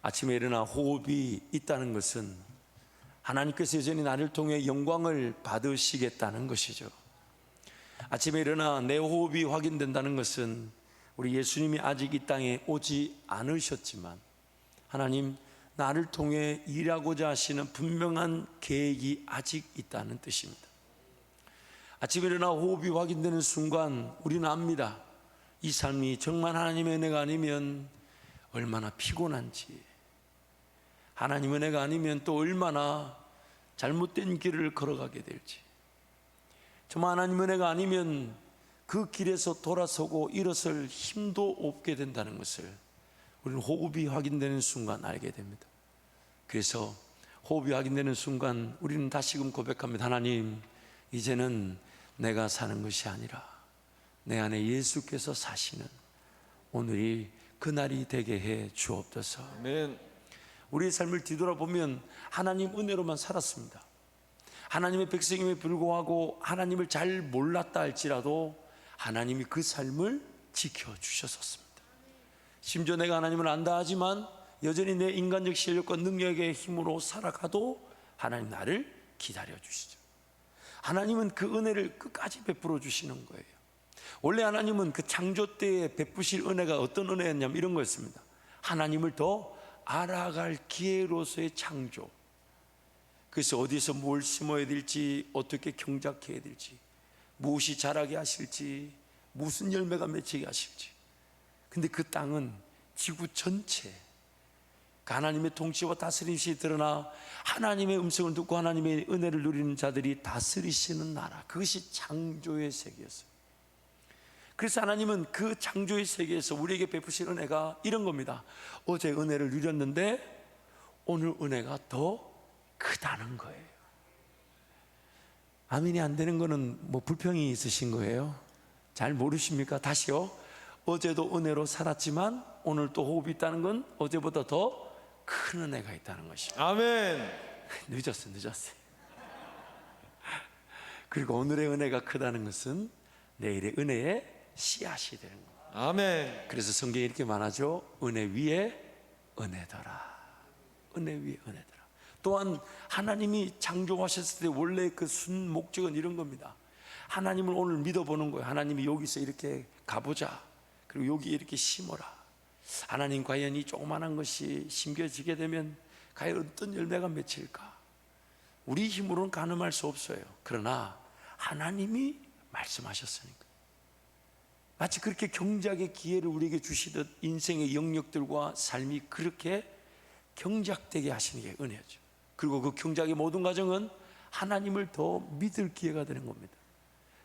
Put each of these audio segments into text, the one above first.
아침에 일어나 호흡이 있다는 것은 하나님께서 여전히 나를 통해 영광을 받으시겠다는 것이죠. 아침에 일어나 내 호흡이 확인된다는 것은 우리 예수님이 아직 이 땅에 오지 않으셨지만 하나님 나를 통해 일하고자 하시는 분명한 계획이 아직 있다는 뜻입니다. 아침에 일어나 호흡이 확인되는 순간 우리는 압니다. 이 삶이 정말 하나님의 은혜가 아니면 얼마나 피곤한지, 하나님의 은혜가 아니면 또 얼마나 잘못된 길을 걸어가게 될지, 정말 하나님의 은혜가 아니면 그 길에서 돌아서고 일어설 힘도 없게 된다는 것을 우리는 호흡이 확인되는 순간 알게 됩니다. 그래서 호흡이 확인되는 순간 우리는 다시금 고백합니다. 하나님, 이제는 내가 사는 것이 아니라 내 안에 예수께서 사시는 오늘이 그날이 되게 해 주옵소서. 아멘. 우리의 삶을 뒤돌아보면 하나님 은혜로만 살았습니다. 하나님의 백성임에 불구하고 하나님을 잘 몰랐다 할지라도 하나님이 그 삶을 지켜주셨었습니다. 심지어 내가 하나님을 안다 하지만 여전히 내 인간적 실력과 능력의 힘으로 살아가도 하나님 나를 기다려주시죠. 하나님은 그 은혜를 끝까지 베풀어 주시는 거예요. 원래 하나님은 그 창조 때에 베푸실 은혜가 어떤 은혜였냐면 이런 거였습니다. 하나님을 더 알아갈 기회로서의 창조. 그래서 어디서 뭘 심어야 될지, 어떻게 경작해야 될지, 무엇이 자라게 하실지, 무슨 열매가 맺히게 하실지. 근데 그 땅은 지구 전체 하나님의 통치와 다스림이 드러나 하나님의 음성을 듣고 하나님의 은혜를 누리는 자들이 다스리시는 나라, 그것이 창조의 세계였어요. 그래서 하나님은 그 창조의 세계에서 우리에게 베푸신 은혜가 이런 겁니다. 어제 은혜를 누렸는데 오늘 은혜가 더 크다는 거예요. 아멘이 안 되는 거는 뭐 불평이 있으신 거예요? 잘 모르십니까? 다시요. 어제도 은혜로 살았지만 오늘 또 호흡이 있다는 건 어제보다 더 큰 은혜가 있다는 것입니다. 아멘. 늦었어요. 그리고 오늘의 은혜가 크다는 것은 내일의 은혜의 씨앗이 되는 겁니다. 아멘. 그래서 성경에 이렇게 말하죠. 은혜 위에 은혜더라. 은혜 위에 은혜더라. 또한 하나님이 창조하셨을 때 원래 그 순 목적은 이런 겁니다. 하나님을 오늘 믿어보는 거예요. 하나님이 여기서 이렇게 가보자, 그리고 여기 이렇게 심어라. 하나님, 과연 이 조그만한 것이 심겨지게 되면 과연 어떤 열매가 맺힐까? 우리 힘으로는 가늠할 수 없어요. 그러나 하나님이 말씀하셨으니까, 마치 그렇게 경작의 기회를 우리에게 주시듯 인생의 영역들과 삶이 그렇게 경작되게 하시는 게 은혜죠. 그리고 그 경작의 모든 과정은 하나님을 더 믿을 기회가 되는 겁니다.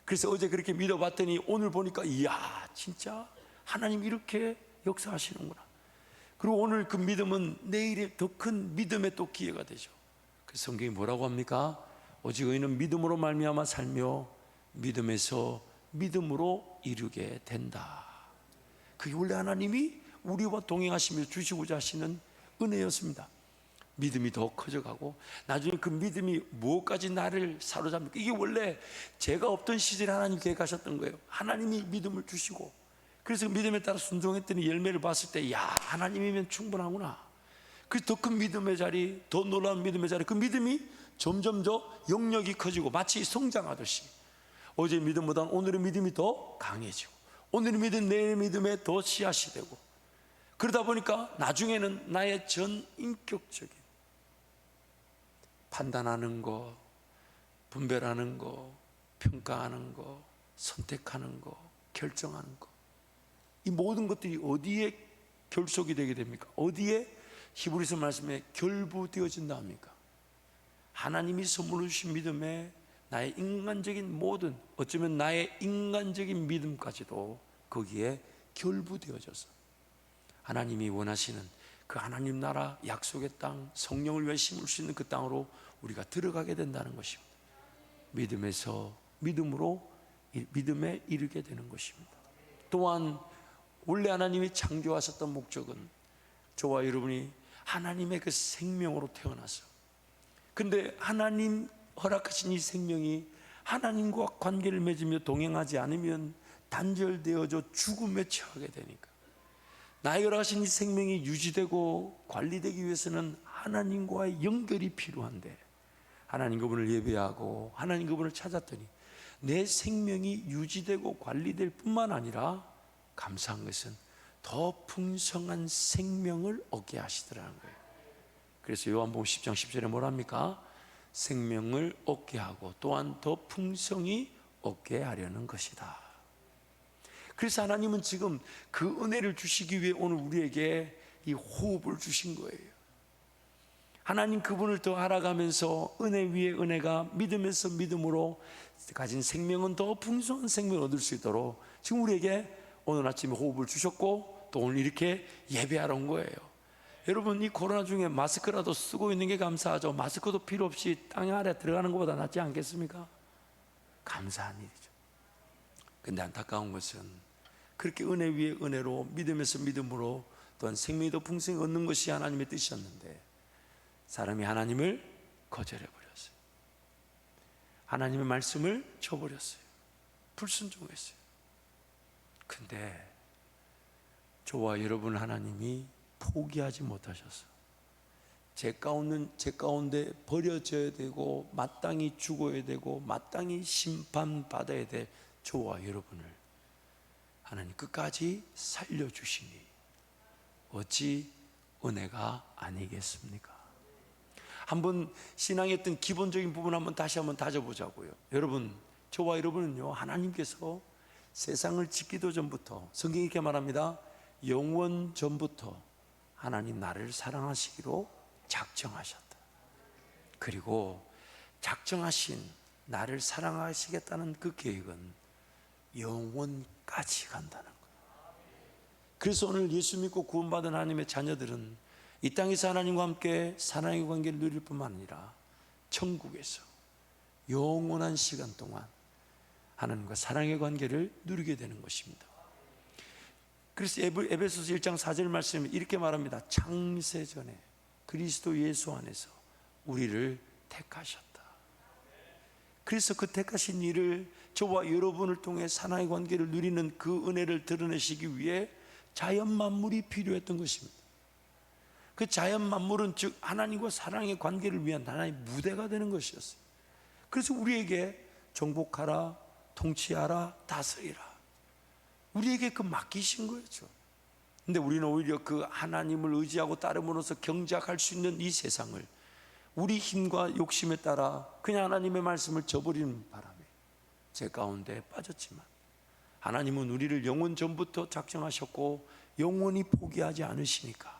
그래서 어제 그렇게 믿어봤더니 오늘 보니까 이야, 진짜 하나님 이렇게 역사하시는구나. 그리고 오늘 그 믿음은 내일의 더 큰 믿음의 또 기회가 되죠. 그래서 성경이 뭐라고 합니까? 오직 의인은 믿음으로 말미암아 살며 믿음에서 믿음으로 이루게 된다. 그게 원래 하나님이 우리와 동행하시며 주시고자 하시는 은혜였습니다. 믿음이 더 커져가고 나중에 그 믿음이 무엇까지 나를 사로잡을까? 이게 원래 죄가 없던 시절에 하나님 계획하셨던 거예요. 하나님이 믿음을 주시고, 그래서 그 믿음에 따라 순종했더니 열매를 봤을 때, 야, 하나님이면 충분하구나. 그 더 큰 믿음의 자리, 더 놀라운 믿음의 자리, 그 믿음이 점점 더 영역이 커지고 마치 성장하듯이 어제 믿음보다 오늘의 믿음이 더 강해지고, 오늘의 믿음 내일의 믿음에 더 씨앗이 되고, 그러다 보니까 나중에는 나의 전 인격적인 판단하는 거, 분별하는 거, 평가하는 거, 선택하는 거, 결정하는 거, 이 모든 것들이 어디에 결속이 되게 됩니까? 어디에 히브리서 말씀에 결부되어진다 합니까? 하나님이 선물로 주신 믿음에 나의 인간적인 모든, 어쩌면 나의 인간적인 믿음까지도 거기에 결부되어져서 하나님이 원하시는 그 하나님 나라 약속의 땅, 성령을 위해 심을 수 있는 그 땅으로 우리가 들어가게 된다는 것입니다. 믿음에서 믿음으로 믿음에 이르게 되는 것입니다. 또한 원래 하나님이 창조하셨던 목적은 저와 여러분이 하나님의 그 생명으로 태어나서, 근데 하나님 허락하신 이 생명이 하나님과 관계를 맺으며 동행하지 않으면 단절되어져 죽음에 처하게 되니까 나에게 허락하신 이 생명이 유지되고 관리되기 위해서는 하나님과의 연결이 필요한데, 하나님 그분을 예배하고 하나님 그분을 찾았더니 내 생명이 유지되고 관리될 뿐만 아니라 감사한 것은 더 풍성한 생명을 얻게 하시더라는 거예요. 그래서 요한복음 10장 10절에 뭐랍니까? 생명을 얻게 하고 또한 더 풍성히 얻게 하려는 것이다. 그래서 하나님은 지금 그 은혜를 주시기 위해 오늘 우리에게 이 호흡을 주신 거예요. 하나님 그분을 더 알아가면서 은혜 위에 은혜가, 믿음에서 믿음으로 가진 생명은 더 풍성한 생명을 얻을 수 있도록 지금 우리에게 오늘 아침에 호흡을 주셨고 또 오늘 이렇게 예배하러 온 거예요. 여러분, 이 코로나 중에 마스크라도 쓰고 있는 게 감사하죠. 마스크도 필요 없이 땅 아래 들어가는 것보다 낫지 않겠습니까? 감사한 일이죠. 근데 안타까운 것은 그렇게 은혜 위에 은혜로 믿음에서 믿음으로 또한 생명이 더 풍성히 얻는 것이 하나님의 뜻이었는데 사람이 하나님을 거절해버렸어요. 하나님의 말씀을 저버렸어요. 불순종했어요. 근데 저와 여러분 하나님이 포기하지 못하셨어요. 제 가운데 버려져야 되고 마땅히 죽어야 되고 마땅히 심판받아야 될 저와 여러분을 하나님 끝까지 살려주시니 어찌 은혜가 아니겠습니까? 한번 신앙의 어떤 기본적인 부분 한번 다시 한번 다져보자고요. 여러분, 저와 여러분은요, 하나님께서 세상을 짓기도 전부터, 성경이 이렇게 말합니다. 영원 전부터 하나님 나를 사랑하시기로 작정하셨다. 그리고 작정하신 나를 사랑하시겠다는 그 계획은 영원까지 간다는 거예요. 그래서 오늘 예수 믿고 구원받은 하나님의 자녀들은 이 땅에서 하나님과 함께 사랑의 관계를 누릴 뿐만 아니라 천국에서 영원한 시간 동안 하나님과 사랑의 관계를 누리게 되는 것입니다. 그래서 에베소서 1장 4절 말씀에 이렇게 말합니다. 창세전에 그리스도 예수 안에서 우리를 택하셨다. 그래서 그 택하신 이를 저와 여러분을 통해 사랑의 관계를 누리는 그 은혜를 드러내시기 위해 자연 만물이 필요했던 것입니다. 그 자연 만물은 즉 하나님과 사랑의 관계를 위한 하나의 무대가 되는 것이었어요. 그래서 우리에게 정복하라, 통치하라, 다스리라, 우리에게 그 맡기신 거였죠. 근데 우리는 오히려 그 하나님을 의지하고 따름으로써 경작할 수 있는 이 세상을 우리 힘과 욕심에 따라 그냥 하나님의 말씀을 저버리는 바람에 제 가운데 빠졌지만 하나님은 우리를 영원 전부터 작정하셨고 영원히 포기하지 않으시니까,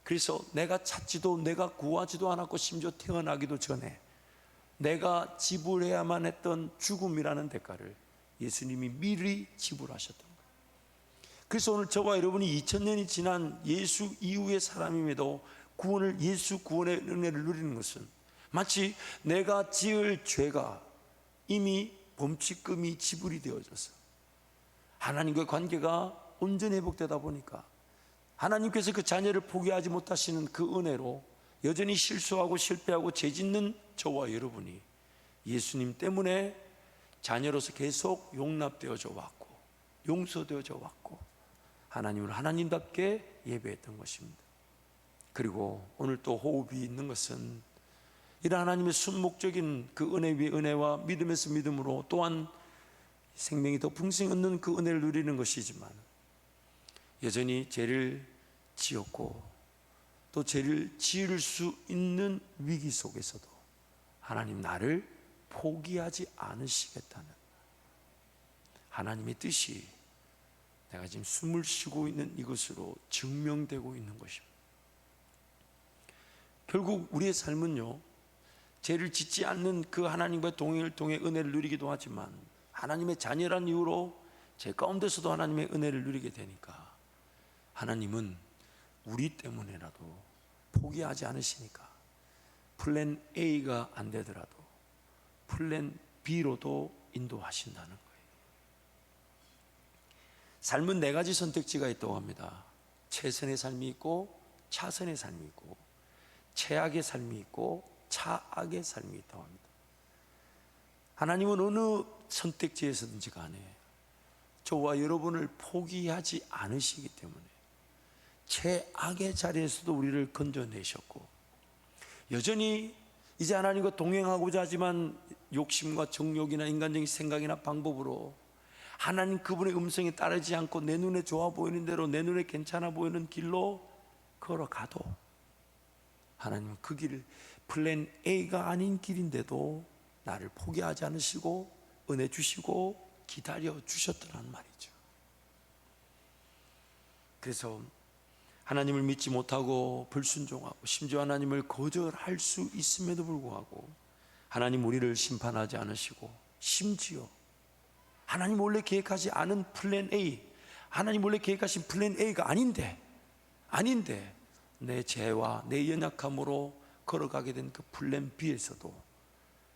그래서 내가 찾지도 내가 구하지도 않았고 심지어 태어나기도 전에 내가 지불해야만 했던 죽음이라는 대가를 예수님이 미리 지불하셨던 거예요. 그래서 오늘 저와 여러분이 2000년이 지난 예수 이후의 사람임에도 예수 구원의 은혜를 누리는 것은 마치 내가 지을 죄가 이미 범칙금이 지불이 되어져서 하나님과의 관계가 온전히 회복되다 보니까 하나님께서 그 자녀를 포기하지 못하시는 그 은혜로 여전히 실수하고 실패하고 죄짓는 저와 여러분이 예수님 때문에 자녀로서 계속 용납되어져 왔고 용서되어져 왔고 하나님을 하나님답게 예배했던 것입니다. 그리고 오늘 또 호흡이 있는 것은 이런 하나님의 순목적인 그 은혜 위에 은혜와 믿음에서 믿음으로 또한 생명이 더 풍성히 얻는 그 은혜를 누리는 것이지만 여전히 죄를 지었고 또 죄를 지을 수 있는 위기 속에서도 하나님 나를 포기하지 않으시겠다는 하나님의 뜻이 내가 지금 숨을 쉬고 있는 이것으로 증명되고 있는 것입니다. 결국 우리의 삶은요, 죄를 짓지 않는 그 하나님과의 동행을 통해 은혜를 누리기도 하지만 하나님의 자녀란 이유로 제 가운데서도 하나님의 은혜를 누리게 되니까 하나님은 우리 때문에라도 포기하지 않으시니까 플랜 A가 안 되더라도 플랜 B로도 인도하신다는 거예요. 삶은 네 가지 선택지가 있다고 합니다. 최선의 삶이 있고 차선의 삶이 있고 최악의 삶이 있고 차악의 삶이 있다고 합니다. 하나님은 어느 선택지에서든지 간에 저와 여러분을 포기하지 않으시기 때문에 최악의 자리에서도 우리를 건져내셨고, 여전히 이제 하나님과 동행하고자 하지만 욕심과 정욕이나 인간적인 생각이나 방법으로 하나님 그분의 음성에 따르지 않고 내 눈에 좋아 보이는 대로, 내 눈에 괜찮아 보이는 길로 걸어가도 하나님은 그 길을 플랜 A가 아닌 길인데도 나를 포기하지 않으시고 은혜 주시고 기다려 주셨더란 말이죠. 그래서 하나님을 믿지 못하고 불순종하고 심지어 하나님을 거절할 수 있음에도 불구하고 하나님 우리를 심판하지 않으시고, 심지어 하나님 원래 계획하지 않은 플랜 A, 하나님 원래 계획하신 플랜 A가 아닌데 내 죄와 내 연약함으로 걸어가게 된 그 플랜 B에서도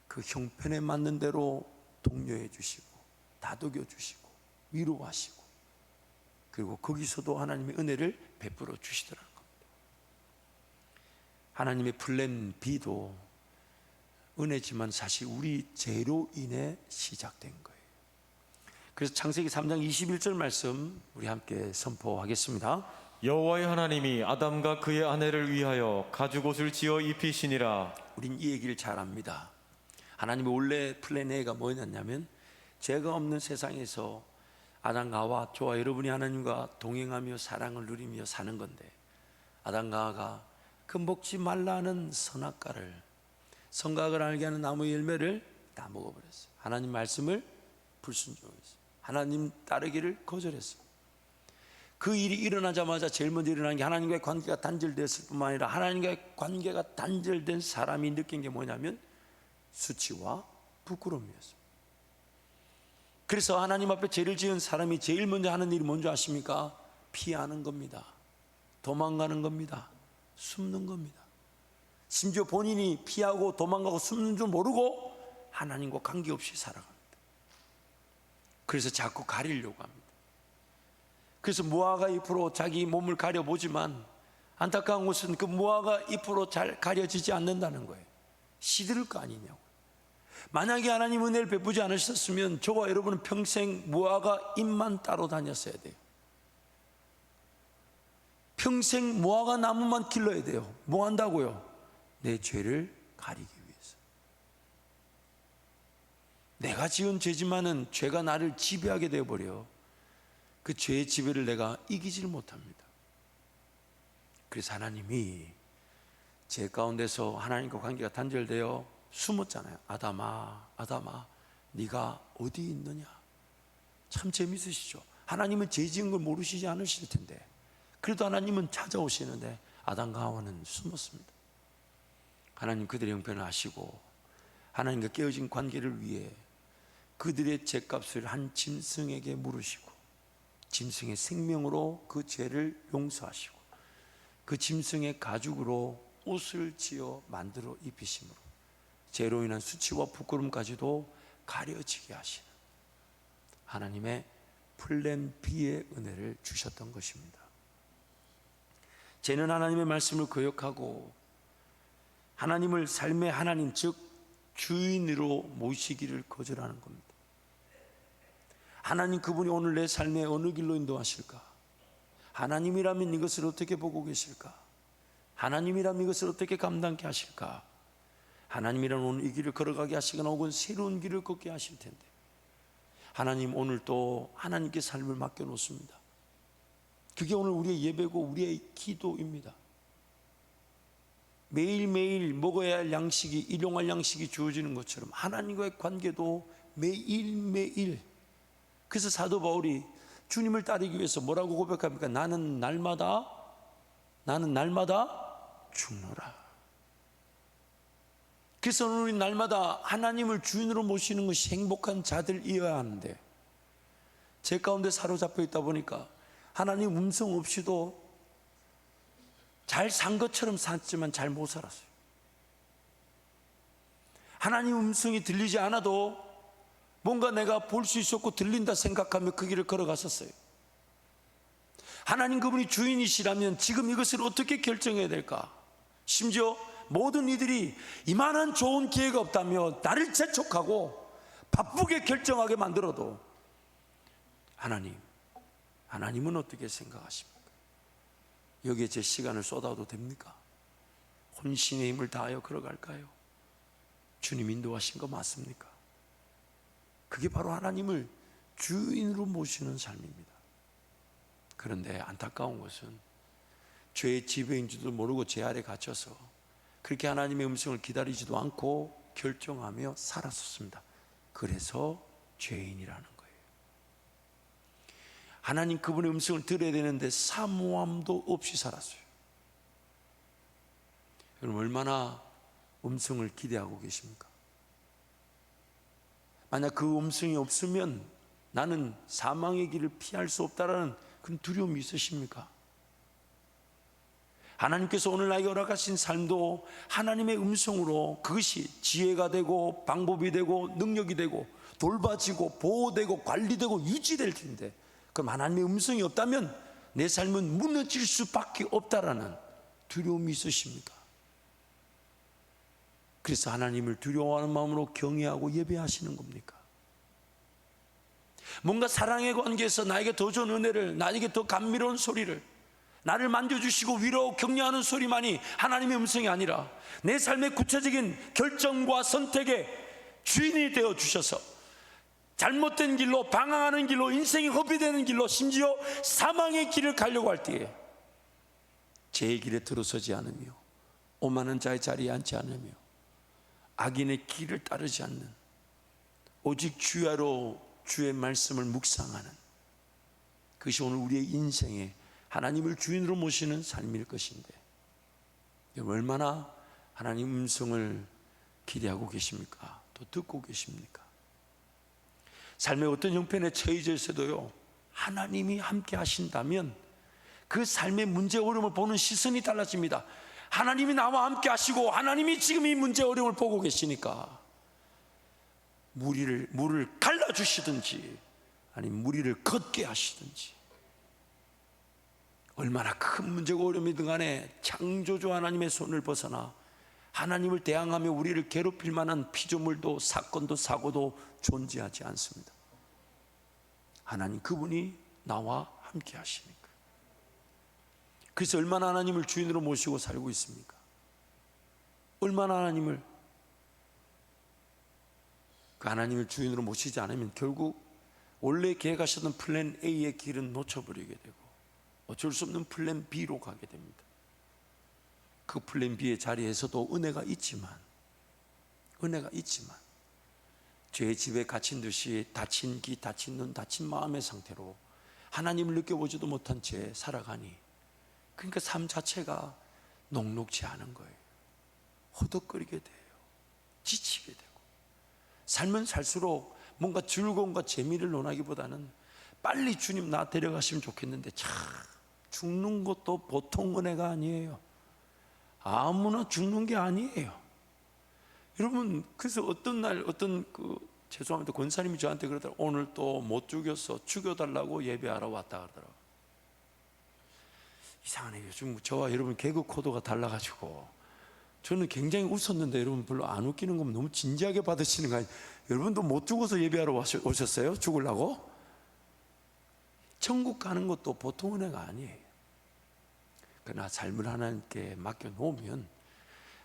그 형편에 맞는 대로 독려해 주시고 다독여 주시고 위로하시고, 그리고 거기서도 하나님의 은혜를 베풀어 주시더라는 겁니다. 하나님의 플랜 B도 은혜지만 사실 우리 죄로 인해 시작된 거예요. 그래서 창세기 3장 21절 말씀 우리 함께 선포하겠습니다. 여호와의 하나님이 아담과 그의 아내를 위하여 가죽옷을 지어 입히시니라. 우린 이 얘기를 잘 압니다. 하나님의 원래 플랜 A가 뭐였냐면, 죄가 없는 세상에서 아담과 하와, 저와 여러분이 하나님과 동행하며 사랑을 누리며 사는 건데, 아담과 하와가 그 먹지 말라는 선악과를, 선악을 알게 하는 나무 열매를 다 먹어버렸어요. 하나님 말씀을 불순종했어요. 하나님 따르기를 거절했어요. 그 일이 일어나자마자 제일 먼저 일어난 게 하나님과의 관계가 단절됐을 뿐만 아니라 하나님과의 관계가 단절된 사람이 느낀 게 뭐냐면 수치와 부끄러움이었습니다. 그래서 하나님 앞에 죄를 지은 사람이 제일 먼저 하는 일이 뭔지 아십니까? 피하는 겁니다. 도망가는 겁니다. 숨는 겁니다. 심지어 본인이 피하고 도망가고 숨는 줄 모르고 하나님과 관계없이 살아갑니다. 그래서 자꾸 가리려고 합니다. 그래서 무화과 잎으로 자기 몸을 가려보지만 안타까운 것은 그 무화과 잎으로 잘 가려지지 않는다는 거예요. 시들을 거 아니냐고. 만약에 하나님 은혜를 베푸지 않으셨으면 저와 여러분은 평생 무화과 잎만 따로 다녔어야 돼요. 평생 무화과 나무만 길러야 돼요. 뭐 한다고요? 내 죄를 가리기 위해서. 내가 지은 죄지만은 죄가 나를 지배하게 되어버려. 그 죄의 지배를 내가 이기지를 못합니다. 그래서 하나님이 죄 가운데서 하나님과 관계가 단절되어 숨었잖아요. 아담아, 아담아, 네가 어디 있느냐? 참 재밌으시죠? 하나님은 죄 지은 걸 모르시지 않으실 텐데, 그래도 하나님은 찾아오시는데 아담과 하와는 숨었습니다. 하나님 그들의 형편을 아시고 하나님과 깨어진 관계를 위해 그들의 죄값을 한 짐승에게 물으시고 짐승의 생명으로 그 죄를 용서하시고 그 짐승의 가죽으로 옷을 지어 만들어 입히심으로 죄로 인한 수치와 부끄럼까지도 가려지게 하시는 하나님의 플랜 B의 은혜를 주셨던 것입니다. 죄는 하나님의 말씀을 거역하고 하나님을 삶의 하나님, 즉 주인으로 모시기를 거절하는 겁니다. 하나님 그분이 오늘 내 삶에 어느 길로 인도하실까? 하나님이라면 이것을 어떻게 보고 계실까? 하나님이라면 이것을 어떻게 감당케 하실까? 하나님이라면 오늘 이 길을 걸어가게 하시거나 혹은 새로운 길을 걷게 하실 텐데, 하나님 오늘 또 하나님께 삶을 맡겨놓습니다. 그게 오늘 우리의 예배고 우리의 기도입니다. 매일매일 먹어야 할 양식이, 일용할 양식이 주어지는 것처럼 하나님과의 관계도 매일매일. 그래서 사도 바울이 주님을 따르기 위해서 뭐라고 고백합니까? 나는 날마다 죽노라. 그래서 우리 날마다 하나님을 주인으로 모시는 것이 행복한 자들이어야 하는데, 제 가운데 사로잡혀 있다 보니까 하나님 음성 없이도 잘 산 것처럼 살지만 잘 못 살았어요. 하나님 음성이 들리지 않아도 뭔가 내가 볼 수 있었고 들린다 생각하며 그 길을 걸어갔었어요. 하나님 그분이 주인이시라면 지금 이것을 어떻게 결정해야 될까? 심지어 모든 이들이 이만한 좋은 기회가 없다며 나를 재촉하고 바쁘게 결정하게 만들어도 하나님은 어떻게 생각하십니까? 여기에 제 시간을 쏟아도 됩니까? 혼신의 힘을 다하여 걸어갈까요? 주님 인도하신 거 맞습니까? 그게 바로 하나님을 주인으로 모시는 삶입니다. 그런데 안타까운 것은 죄의 지배인 줄도 모르고 죄 아래 갇혀서 그렇게 하나님의 음성을 기다리지도 않고 결정하며 살았었습니다. 그래서 죄인이라는 거예요. 하나님 그분의 음성을 들어야 되는데 사모함도 없이 살았어요. 여러분 얼마나 음성을 기대하고 계십니까? 만약 그 음성이 없으면 나는 사망의 길을 피할 수 없다라는 그런 두려움이 있으십니까? 하나님께서 오늘 나에게 허락하신 삶도 하나님의 음성으로 그것이 지혜가 되고 방법이 되고 능력이 되고 돌봐지고 보호되고 관리되고 유지될 텐데, 그럼 하나님의 음성이 없다면 내 삶은 무너질 수밖에 없다라는 두려움이 있으십니까? 그래서 하나님을 두려워하는 마음으로 경외하고 예배하시는 겁니까? 뭔가 사랑의 관계에서 나에게 더 좋은 은혜를, 나에게 더 감미로운 소리를, 나를 만져주시고 위로하고 격려하는 소리만이 하나님의 음성이 아니라 내 삶의 구체적인 결정과 선택의 주인이 되어 주셔서 잘못된 길로, 방황하는 길로, 인생이 허비되는 길로, 심지어 사망의 길을 가려고 할 때에 제 길에 들어서지 않으며 오만한 자의 자리에 앉지 않으며 악인의 길을 따르지 않는, 오직 주야로 주의 말씀을 묵상하는, 그것이 오늘 우리의 인생에 하나님을 주인으로 모시는 삶일 것인데, 얼마나 하나님 음성을 기대하고 계십니까? 또 듣고 계십니까? 삶의 어떤 형편에 처해져 있어도요, 하나님이 함께 하신다면 그 삶의 문제 어려움을 보는 시선이 달라집니다. 하나님이 나와 함께 하시고 하나님이 지금 이 문제 어려움을 보고 계시니까 물을 갈라주시든지 아니면 무리를 걷게 하시든지, 얼마나 큰 문제가 어려움이든 간에 창조주 하나님의 손을 벗어나 하나님을 대항하며 우리를 괴롭힐 만한 피조물도 사건도 사고도 존재하지 않습니다. 하나님 그분이 나와 함께 하시니까. 그래서 얼마나 하나님을 주인으로 모시고 살고 있습니까? 얼마나 하나님을, 그 하나님을 주인으로 모시지 않으면 결국 원래 계획하셨던 플랜 A의 길은 놓쳐버리게 되고 어쩔 수 없는 플랜 B로 가게 됩니다. 그 플랜 B의 자리에서도 은혜가 있지만 죄의 집에 갇힌 듯이 닫힌 귀, 닫힌 눈, 닫힌 마음의 상태로 하나님을 느껴보지도 못한 채 살아가니, 그러니까 삶 자체가 녹록지 않은 거예요. 허덕거리게 돼요. 지치게 되고, 삶은 살수록 뭔가 즐거움과 재미를 논하기보다는 빨리 주님 나 데려가시면 좋겠는데, 참 죽는 것도 보통 은혜가 아니에요. 아무나 죽는 게 아니에요. 여러분, 그래서 어떤 날 죄송합니다, 권사님이 저한테 그러더라고요. 오늘 또 못 죽였어, 죽여달라고 예배하러 왔다 그러더라고요. 이상하네요. 요즘 저와 여러분 개그 코드가 달라가지고 저는 굉장히 웃었는데 여러분 별로 안 웃기는 거면 너무 진지하게 받으시는 거 아니에요? 여러분도 못 죽어서 예배하러 오셨어요? 죽으려고? 천국 가는 것도 보통 은혜가 아니에요. 그러나 삶을 하나님께 맡겨놓으면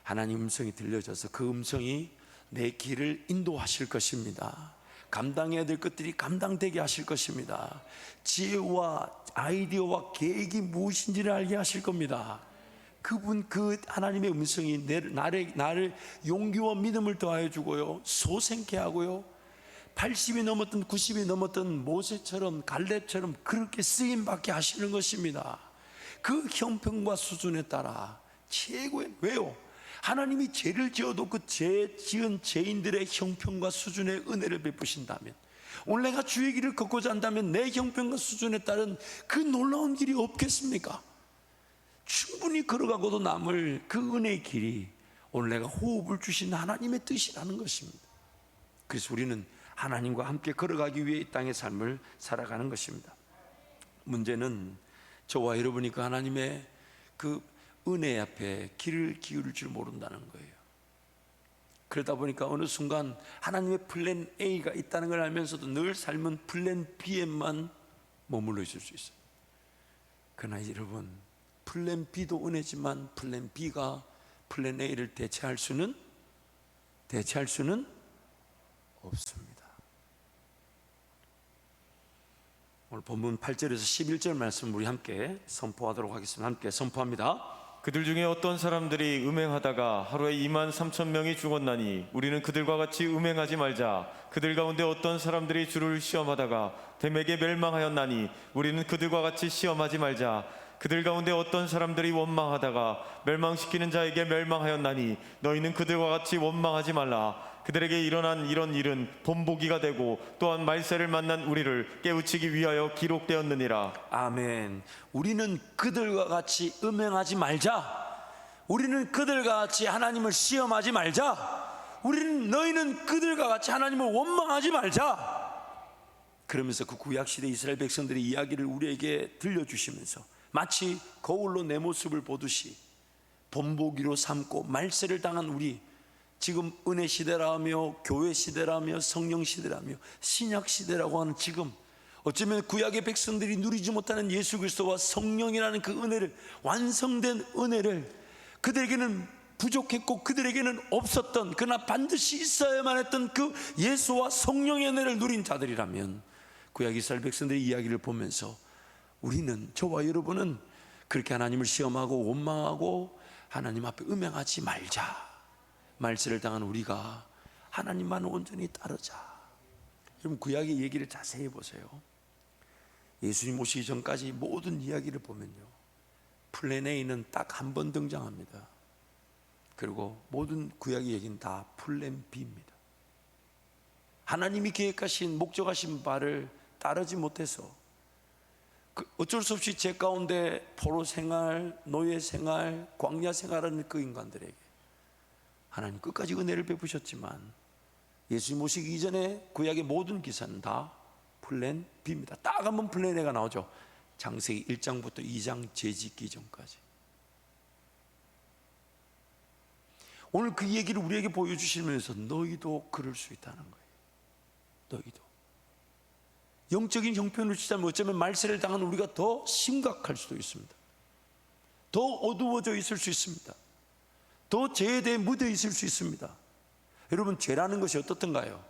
하나님 음성이 들려져서 그 음성이 내 길을 인도하실 것입니다. 감당해야 될 것들이 감당되게 하실 것입니다. 지혜와 아이디어와 계획이 무엇인지를 알게 하실 겁니다. 그분, 그 하나님의 음성이 나를 용기와 믿음을 더하여 주고요, 소생케 하고요, 80이 넘었던 90이 넘었던 모세처럼 갈렙처럼 그렇게 쓰임받게 하시는 것입니다. 그 형편과 수준에 따라 최고의, 왜요? 하나님이 죄를 지어도 그 죄 지은 죄인들의 형편과 수준의 은혜를 베푸신다면, 오늘 내가 주의 길을 걷고자 한다면 내 형편과 수준에 따른 그 놀라운 길이 없겠습니까? 충분히 걸어가고도 남을 그 은혜의 길이 오늘 내가 호흡을 주신 하나님의 뜻이라는 것입니다. 그래서 우리는 하나님과 함께 걸어가기 위해 이 땅의 삶을 살아가는 것입니다. 문제는 저와 여러분이 그 하나님의 그 은혜 앞에 길을 기울일 줄 모른다는 거예요. 그러다 보니까 어느 순간 하나님의 플랜 A가 있다는 걸 알면서도 늘 삶은 플랜 B에만 머물러 있을 수 있어요. 그러나 여러분, 플랜 B도 은혜지만 플랜 B가 플랜 A를 대체할 수는 없습니다. 오늘 본문 8절에서 11절 말씀 우리 함께 선포하도록 하겠습니다. 함께 선포합니다. 그들 중에 어떤 사람들이 음행하다가 하루에 23,000명이 죽었나니 우리는 그들과 같이 음행하지 말자. 그들 가운데 어떤 사람들이 주를 시험하다가 뱀에게 멸망하였나니 우리는 그들과 같이 시험하지 말자. 그들 가운데 어떤 사람들이 원망하다가 멸망시키는 자에게 멸망하였나니 너희는 그들과 같이 원망하지 말라. 그들에게 일어난 이런 일은 본보기가 되고 또한 말세를 만난 우리를 깨우치기 위하여 기록되었느니라. 아멘. 우리는 그들과 같이 음행하지 말자. 우리는 그들과 같이 하나님을 시험하지 말자. 너희는 그들과 같이 하나님을 원망하지 말자. 그러면서 그 구약시대 이스라엘 백성들의 이야기를 우리에게 들려주시면서 마치 거울로 내 모습을 보듯이 본보기로 삼고 말세를 당한 우리, 지금 은혜 시대라며 교회 시대라며 성령 시대라며 신약 시대라고 하는 지금 어쩌면 구약의 백성들이 누리지 못하는 예수 그리스도와 성령이라는 그 은혜를, 완성된 은혜를, 그들에게는 부족했고 그들에게는 없었던, 그러나 반드시 있어야만 했던 그 예수와 성령의 은혜를 누린 자들이라면 구약 이스라엘 백성들의 이야기를 보면서 우리는, 저와 여러분은 그렇게 하나님을 시험하고 원망하고 하나님 앞에 음행하지 말자. 말세를 당한 우리가 하나님만 온전히 따르자. 여러분 구약의 얘기를 자세히 보세요. 예수님 오시기 전까지 모든 이야기를 보면요, 플랜 A는 딱 한 번 등장합니다. 그리고 모든 구약의 얘기는 다 플랜 B입니다. 하나님이 계획하신, 목적하신 바를 따르지 못해서 어쩔 수 없이 제 가운데 포로 생활, 노예 생활, 광야 생활하는 그 인간들에게 하나님 끝까지 은혜를 베푸셨지만 예수님 오시기 이전에 구약의 모든 기사는 다 플랜 B입니다. 딱 한 번 플랜 A가 나오죠. 창세기 1장부터 2장 재짓기 전까지. 오늘 그 얘기를 우리에게 보여주시면서 너희도 그럴 수 있다는 거예요. 너희도. 영적인 형편을 치자면 어쩌면 말세를 당한 우리가 더 심각할 수도 있습니다. 더 어두워져 있을 수 있습니다. 더 죄에 대해 묻어 있을 수 있습니다. 여러분, 죄라는 것이 어떻던가요?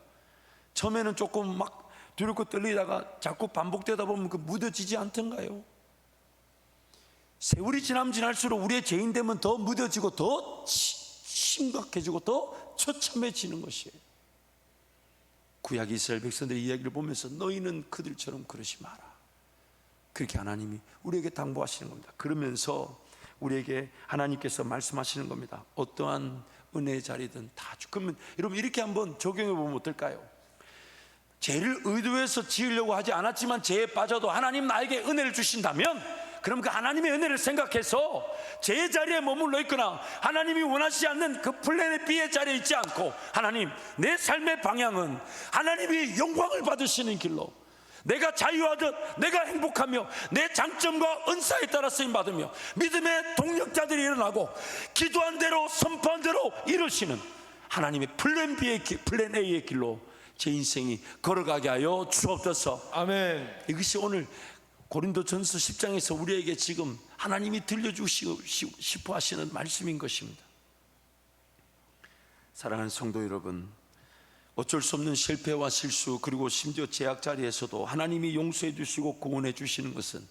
처음에는 조금 막 두렵고 떨리다가 자꾸 반복되다 보면 그 묻어지지 않던가요? 세월이 지날수록 우리의 죄인됨은 더 묻어지고 더 심각해지고 더 처참해지는 것이에요. 구약 이스라엘 백성들의 이야기를 보면서 너희는 그들처럼 그러지 마라. 그렇게 하나님이 우리에게 당부하시는 겁니다. 그러면서 우리에게 하나님께서 말씀하시는 겁니다. 어떠한 은혜의 자리든 다 주. 그러면 여러분 이렇게 한번 적용해 보면 어떨까요? 죄를 의도해서 지으려고 하지 않았지만 죄에 빠져도 하나님 나에게 은혜를 주신다면, 그럼 그 하나님의 은혜를 생각해서 죄의 자리에 머물러 있거나 하나님이 원하시지 않는 그 플랜 B의 자리에 있지 않고, 하나님 내 삶의 방향은 하나님이 영광을 받으시는 길로, 내가 자유하듯 내가 행복하며 내 장점과 은사에 따라 쓰임받으며 믿음의 동력자들이 일어나고 기도한 대로 선포한 대로 이루시는 하나님의 플랜 B의 길, 플랜 A의 길로 제 인생이 걸어가게 하여 주옵소서. 아멘. 이것이 오늘 고린도전서 10장에서 우리에게 지금 하나님이 들려주시고 싶어 하시는 말씀인 것입니다. 사랑하는 성도 여러분, 어쩔 수 없는 실패와 실수, 그리고 심지어 제약 자리에서도 하나님이 용서해 주시고 구원해 주시는 것은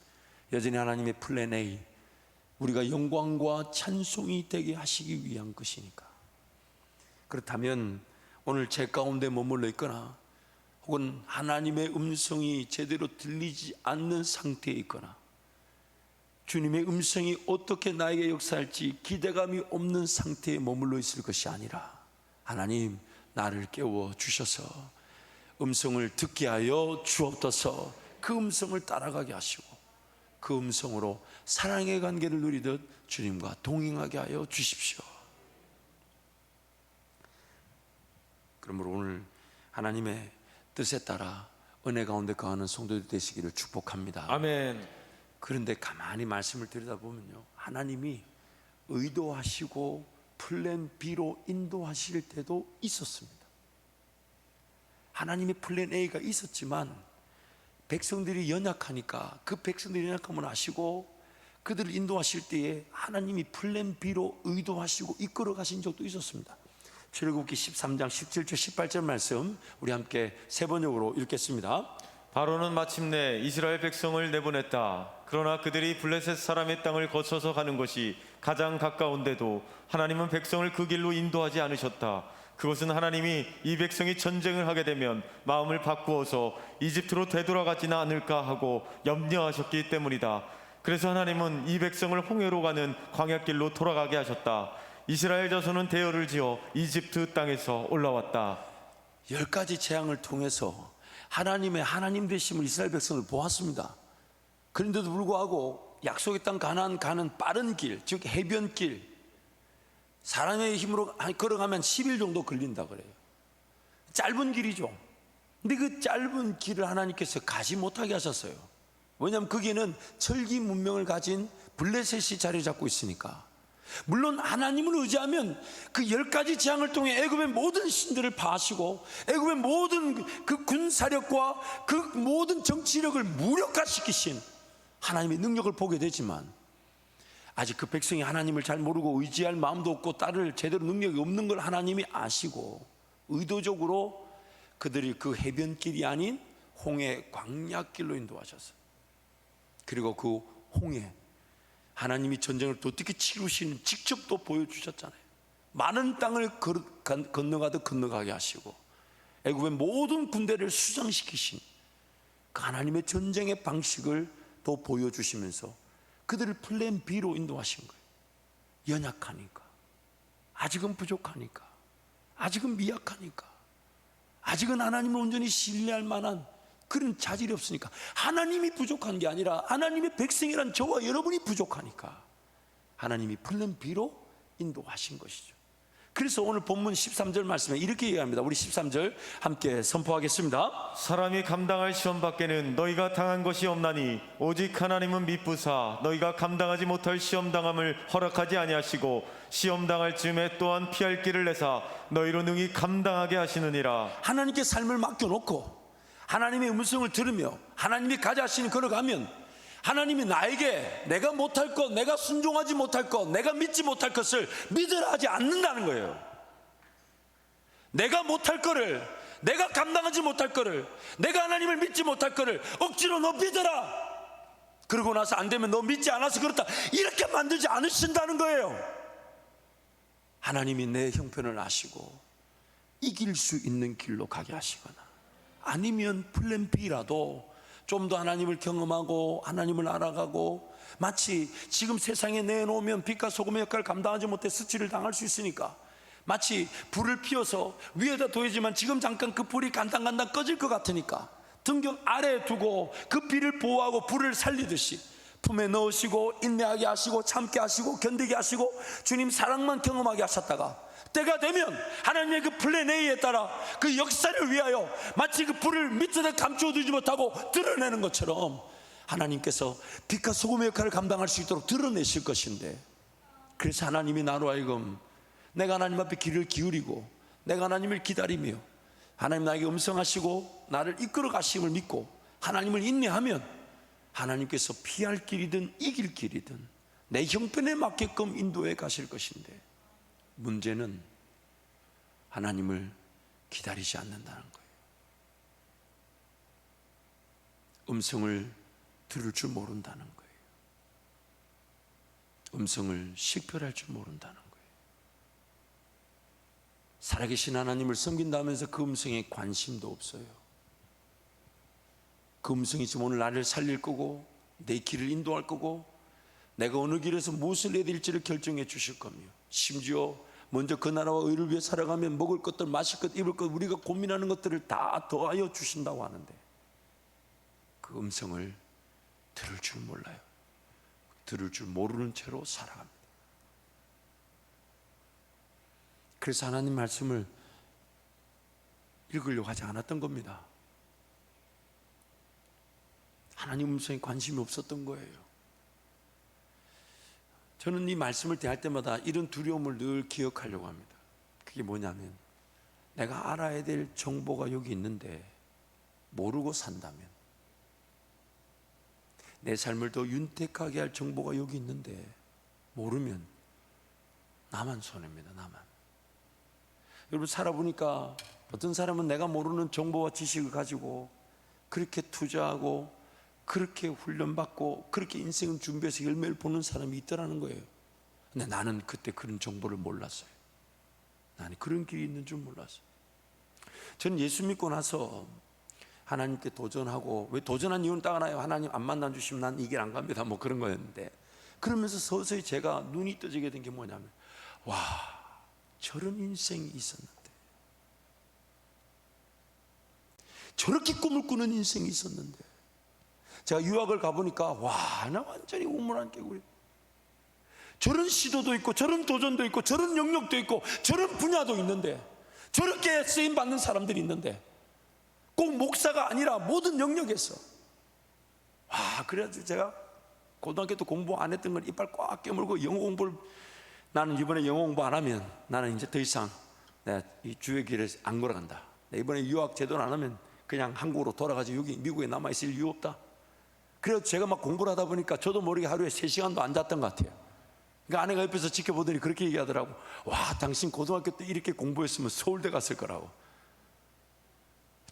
여전히 하나님의 플랜 A, 우리가 영광과 찬송이 되게 하시기 위한 것이니까. 그렇다면 오늘 제 가운데 머물러 있거나 혹은 하나님의 음성이 제대로 들리지 않는 상태에 있거나 주님의 음성이 어떻게 나에게 역사할지 기대감이 없는 상태에 머물러 있을 것이 아니라, 하나님 나를 깨워 주셔서 음성을 듣게 하여 주옵소서. 그 음성을 따라가게 하시고 그 음성으로 사랑의 관계를 누리듯 주님과 동행하게 하여 주십시오. 그러므로 오늘 하나님의 뜻에 따라 은혜 가운데 거하는 성도들 되시기를 축복합니다. 아멘. 그런데 가만히 말씀을 들여다보면요, 하나님이 의도하시고 플랜 B로 인도하실 때도 있었습니다. 하나님의 플랜 A가 있었지만 백성들이 연약하니까 그 백성들이 연약함을 아시고 그들을 인도하실 때에 하나님이 플랜 B로 의도하시고 이끌어 가신 적도 있었습니다. 출애굽기 13장 17절 18절 말씀 우리 함께 세 번역으로 읽겠습니다. 바로는 마침내 이스라엘 백성을 내보냈다. 그러나 그들이 블레셋 사람의 땅을 거쳐서 가는 것이 가장 가까운데도 하나님은 백성을 그 길로 인도하지 않으셨다. 그것은 하나님이 이 백성이 전쟁을 하게 되면 마음을 바꾸어서 이집트로 되돌아가지는 않을까 하고 염려하셨기 때문이다. 그래서 하나님은 이 백성을 홍해로 가는 광야길로 돌아가게 하셨다. 이스라엘 자손은 대열을 지어 이집트 땅에서 올라왔다. 10가지 재앙을 통해서 하나님의 하나님 되심을 이스라엘 백성을 보았습니다. 그런데도 불구하고 약속의 땅 가나안 가는 빠른 길, 즉 해변길, 사람의 힘으로 걸어가면 10일 정도 걸린다 그래요. 짧은 길이죠. 근데 그 짧은 길을 하나님께서 가지 못하게 하셨어요. 왜냐하면 거기에는 철기 문명을 가진 블레셋이 자리 잡고 있으니까. 물론 하나님을 의지하면 그 10가지 재앙을 통해 애굽의 모든 신들을 파하시고 애굽의 모든 그 군사력과 그 모든 정치력을 무력화시키신 하나님의 능력을 보게 되지만, 아직 그 백성이 하나님을 잘 모르고 의지할 마음도 없고 따를 제대로 능력이 없는 걸 하나님이 아시고 의도적으로 그들이 그 해변길이 아닌 홍해 광야길로 인도하셨어요. 그리고 그 홍해, 하나님이 전쟁을 또 어떻게 치루시는 직접 또 보여주셨잖아요. 많은 땅을 건너가듯 건너가게 하시고 애굽의 모든 군대를 수장시키신 그 하나님의 전쟁의 방식을 또 보여주시면서 그들을 플랜 B로 인도하신 거예요. 연약하니까, 아직은 부족하니까, 아직은 미약하니까, 아직은 하나님을 온전히 신뢰할 만한 그런 자질이 없으니까, 하나님이 부족한 게 아니라 하나님의 백성이란 저와 여러분이 부족하니까 하나님이 플랜 B로 인도하신 것이죠. 그래서 오늘 본문 13절 말씀에 이렇게 얘기합니다. 우리 13절 함께 선포하겠습니다. 사람이 감당할 시험 밖에는 너희가 당한 것이 없나니 오직 하나님은 미쁘사 너희가 감당하지 못할 시험 당함을 허락하지 아니하시고 시험 당할 즈음에 또한 피할 길을 내사 너희로 능히 감당하게 하시느니라. 하나님께 삶을 맡겨놓고 하나님의 음성을 들으며 하나님이 가자 하시니 걸어가면 하나님이 나에게 내가 못할 것, 내가 순종하지 못할 것, 내가 믿지 못할 것을 믿으라 하지 않는다는 거예요. 내가 못할 거를, 내가 감당하지 못할 거를, 내가 하나님을 믿지 못할 거를 억지로 너 믿어라, 그러고 나서 안 되면 너 믿지 않아서 그렇다, 이렇게 만들지 않으신다는 거예요. 하나님이 내 형편을 아시고 이길 수 있는 길로 가게 하시거나 아니면 플랜 B라도 좀 더 하나님을 경험하고 하나님을 알아가고, 마치 지금 세상에 내놓으면 빛과 소금의 역할을 감당하지 못해 스치를 당할 수 있으니까 마치 불을 피워서 위에다 둬야지만 지금 잠깐 그 불이 간당간당 꺼질 것 같으니까 등경 아래에 두고 그 비를 보호하고 불을 살리듯이 품에 넣으시고 인내하게 하시고 참게 하시고 견디게 하시고 주님 사랑만 경험하게 하셨다가 때가 되면 하나님의 그 플랜 A에 따라 그 역사를 위하여 마치 그 불을 밑에다 감춰두지 못하고 드러내는 것처럼 하나님께서 빛과 소금의 역할을 감당할 수 있도록 드러내실 것인데, 그래서 하나님이 나로 하여금 내가 하나님 앞에 귀를 기울이고 내가 하나님을 기다리며 하나님 나에게 음성하시고 나를 이끌어 가심을 믿고 하나님을 인내하면 하나님께서 피할 길이든 이길 길이든 내 형편에 맞게끔 인도해 가실 것인데, 문제는 하나님을 기다리지 않는다는 거예요. 음성을 들을 줄 모른다는 거예요. 음성을 식별할 줄 모른다는 거예요. 살아계신 하나님을 섬긴다면서 그 음성에 관심도 없어요. 그 음성이 지금 오늘 나를 살릴 거고 내 길을 인도할 거고 내가 어느 길에서 무엇을 해야 될지를 결정해 주실 거며, 심지어 먼저 그 나라와 의를 위해 살아가면 먹을 것들, 마실 것, 입을 것, 우리가 고민하는 것들을 다 더하여 주신다고 하는데 그 음성을 들을 줄 몰라요. 들을 줄 모르는 채로 살아갑니다. 그래서 하나님 말씀을 읽으려고 하지 않았던 겁니다. 하나님 음성에 관심이 없었던 거예요. 저는 이 말씀을 대할 때마다 이런 두려움을 늘 기억하려고 합니다. 그게 뭐냐면, 내가 알아야 될 정보가 여기 있는데 모르고 산다면, 내 삶을 더 윤택하게 할 정보가 여기 있는데 모르면 나만 손해입니다. 나만. 여러분 살아보니까 어떤 사람은 내가 모르는 정보와 지식을 가지고 그렇게 투자하고 그렇게 훈련받고 그렇게 인생을 준비해서 열매를 보는 사람이 있더라는 거예요. 근데 나는 그때 그런 정보를 몰랐어요. 나는 그런 길이 있는 줄 몰랐어요. 저는 예수 믿고 나서 하나님께 도전하고, 왜 도전한 이유는 딱 하나예요. 하나님 안 만나주시면 난 이 길 안 갑니다, 뭐 그런 거였는데, 그러면서 서서히 제가 눈이 떠지게 된 게 뭐냐면, 와, 저런 인생이 있었는데, 저렇게 꿈을 꾸는 인생이 있었는데, 제가 유학을 가보니까 와, 나 완전히 우물안 깨고, 저런 시도도 있고 저런 도전도 있고 저런 영역도 있고 저런 분야도 있는데, 저렇게 쓰임 받는 사람들이 있는데, 꼭 목사가 아니라 모든 영역에서. 와, 그래가지고 제가 고등학교 때 공부 안 했던 걸 이빨 꽉 깨물고 영어 공부를, 나는 이번에 영어 공부 안 하면 나는 이제 더 이상 내가 이 주의 길을 안 걸어간다. 이번에 유학 제대로 안 하면 그냥 한국으로 돌아가지 여기 미국에 남아있을 이유 없다. 그래서 제가 막 공부를 하다 보니까 저도 모르게 하루에 3시간도 안 잤던 것 같아요. 그러니까 아내가 옆에서 지켜보더니 그렇게 얘기하더라고. 와, 당신 고등학교 때 이렇게 공부했으면 서울대 갔을 거라고.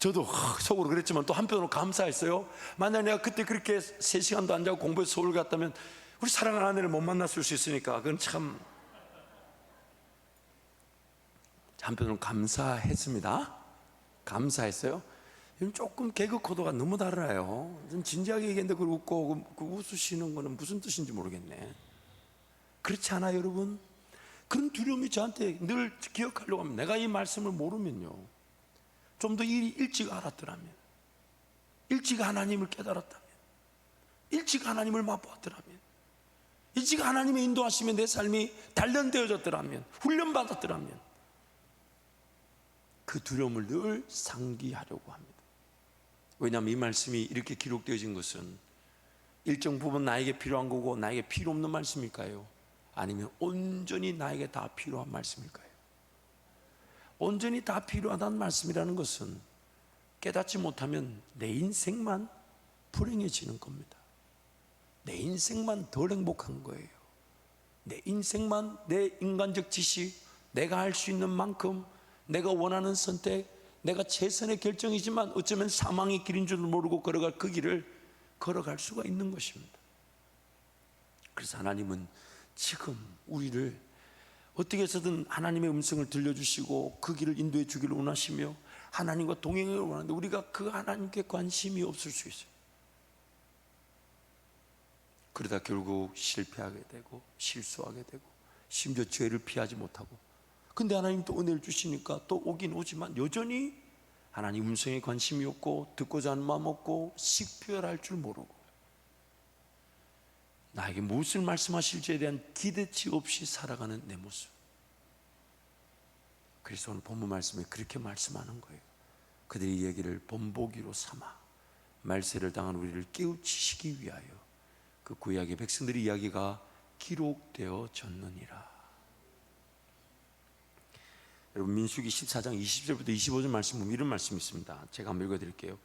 저도 속으로 그랬지만 또 한편으로 감사했어요. 만약 내가 그때 그렇게 3시간도 안 자고 공부해서 서울 갔다면 우리 사랑하는 아내를 못 만났을 수 있으니까 그건 참, 한편으로 감사했습니다. 감사했어요. 조금 개그 코드가 너무 달라요. 좀 진지하게 얘기했는데 그걸 웃고, 그 웃으시는 거는 무슨 뜻인지 모르겠네. 그렇지 않아요, 여러분? 그런 두려움이 저한테 늘 기억하려고 하면, 내가 이 말씀을 모르면요, 좀 더 일찍 알았더라면, 일찍 하나님을 깨달았다면, 일찍 하나님을 맛보았더라면, 일찍 하나님의 인도하시면 내 삶이 단련되어졌더라면, 훈련받았더라면, 그 두려움을 늘 상기하려고 합니다. 왜냐하면 이 말씀이 이렇게 기록되어진 것은 일정 부분 나에게 필요한 거고 나에게 필요 없는 말씀일까요? 아니면 온전히 나에게 다 필요한 말씀일까요? 온전히 다 필요하다는 말씀이라는 것은 깨닫지 못하면 내 인생만 불행해지는 겁니다. 내 인생만 덜 행복한 거예요. 내 인생만, 내 인간적 지식, 내가 할 수 있는 만큼, 내가 원하는 선택, 내가 최선의 결정이지만 어쩌면 사망의 길인 줄 모르고 걸어갈 그 길을 걸어갈 수가 있는 것입니다. 그래서 하나님은 지금 우리를 어떻게 해서든 하나님의 음성을 들려주시고 그 길을 인도해 주기를 원하시며 하나님과 동행을 원하는데, 우리가 그 하나님께 관심이 없을 수 있어요. 그러다 결국 실패하게 되고 실수하게 되고 심지어 죄를 피하지 못하고, 근데 하나님 또 은혜를 주시니까 또 오긴 오지만 여전히 하나님 음성에 관심이 없고 듣고자 하는 마음 없고 식별할 줄 모르고 나에게 무엇을 말씀하실지에 대한 기대치 없이 살아가는 내 모습. 그래서 오늘 본문 말씀에 그렇게 말씀하는 거예요. 그들이 이 얘기를 본보기로 삼아 말세를 당한 우리를 깨우치시기 위하여 그 구약의 백성들의 이야기가 기록되어졌느니라. 여러분, 민수기 14장 20절부터 25절 말씀 보면 이런 말씀이 있습니다. 제가 한번 읽어드릴게요.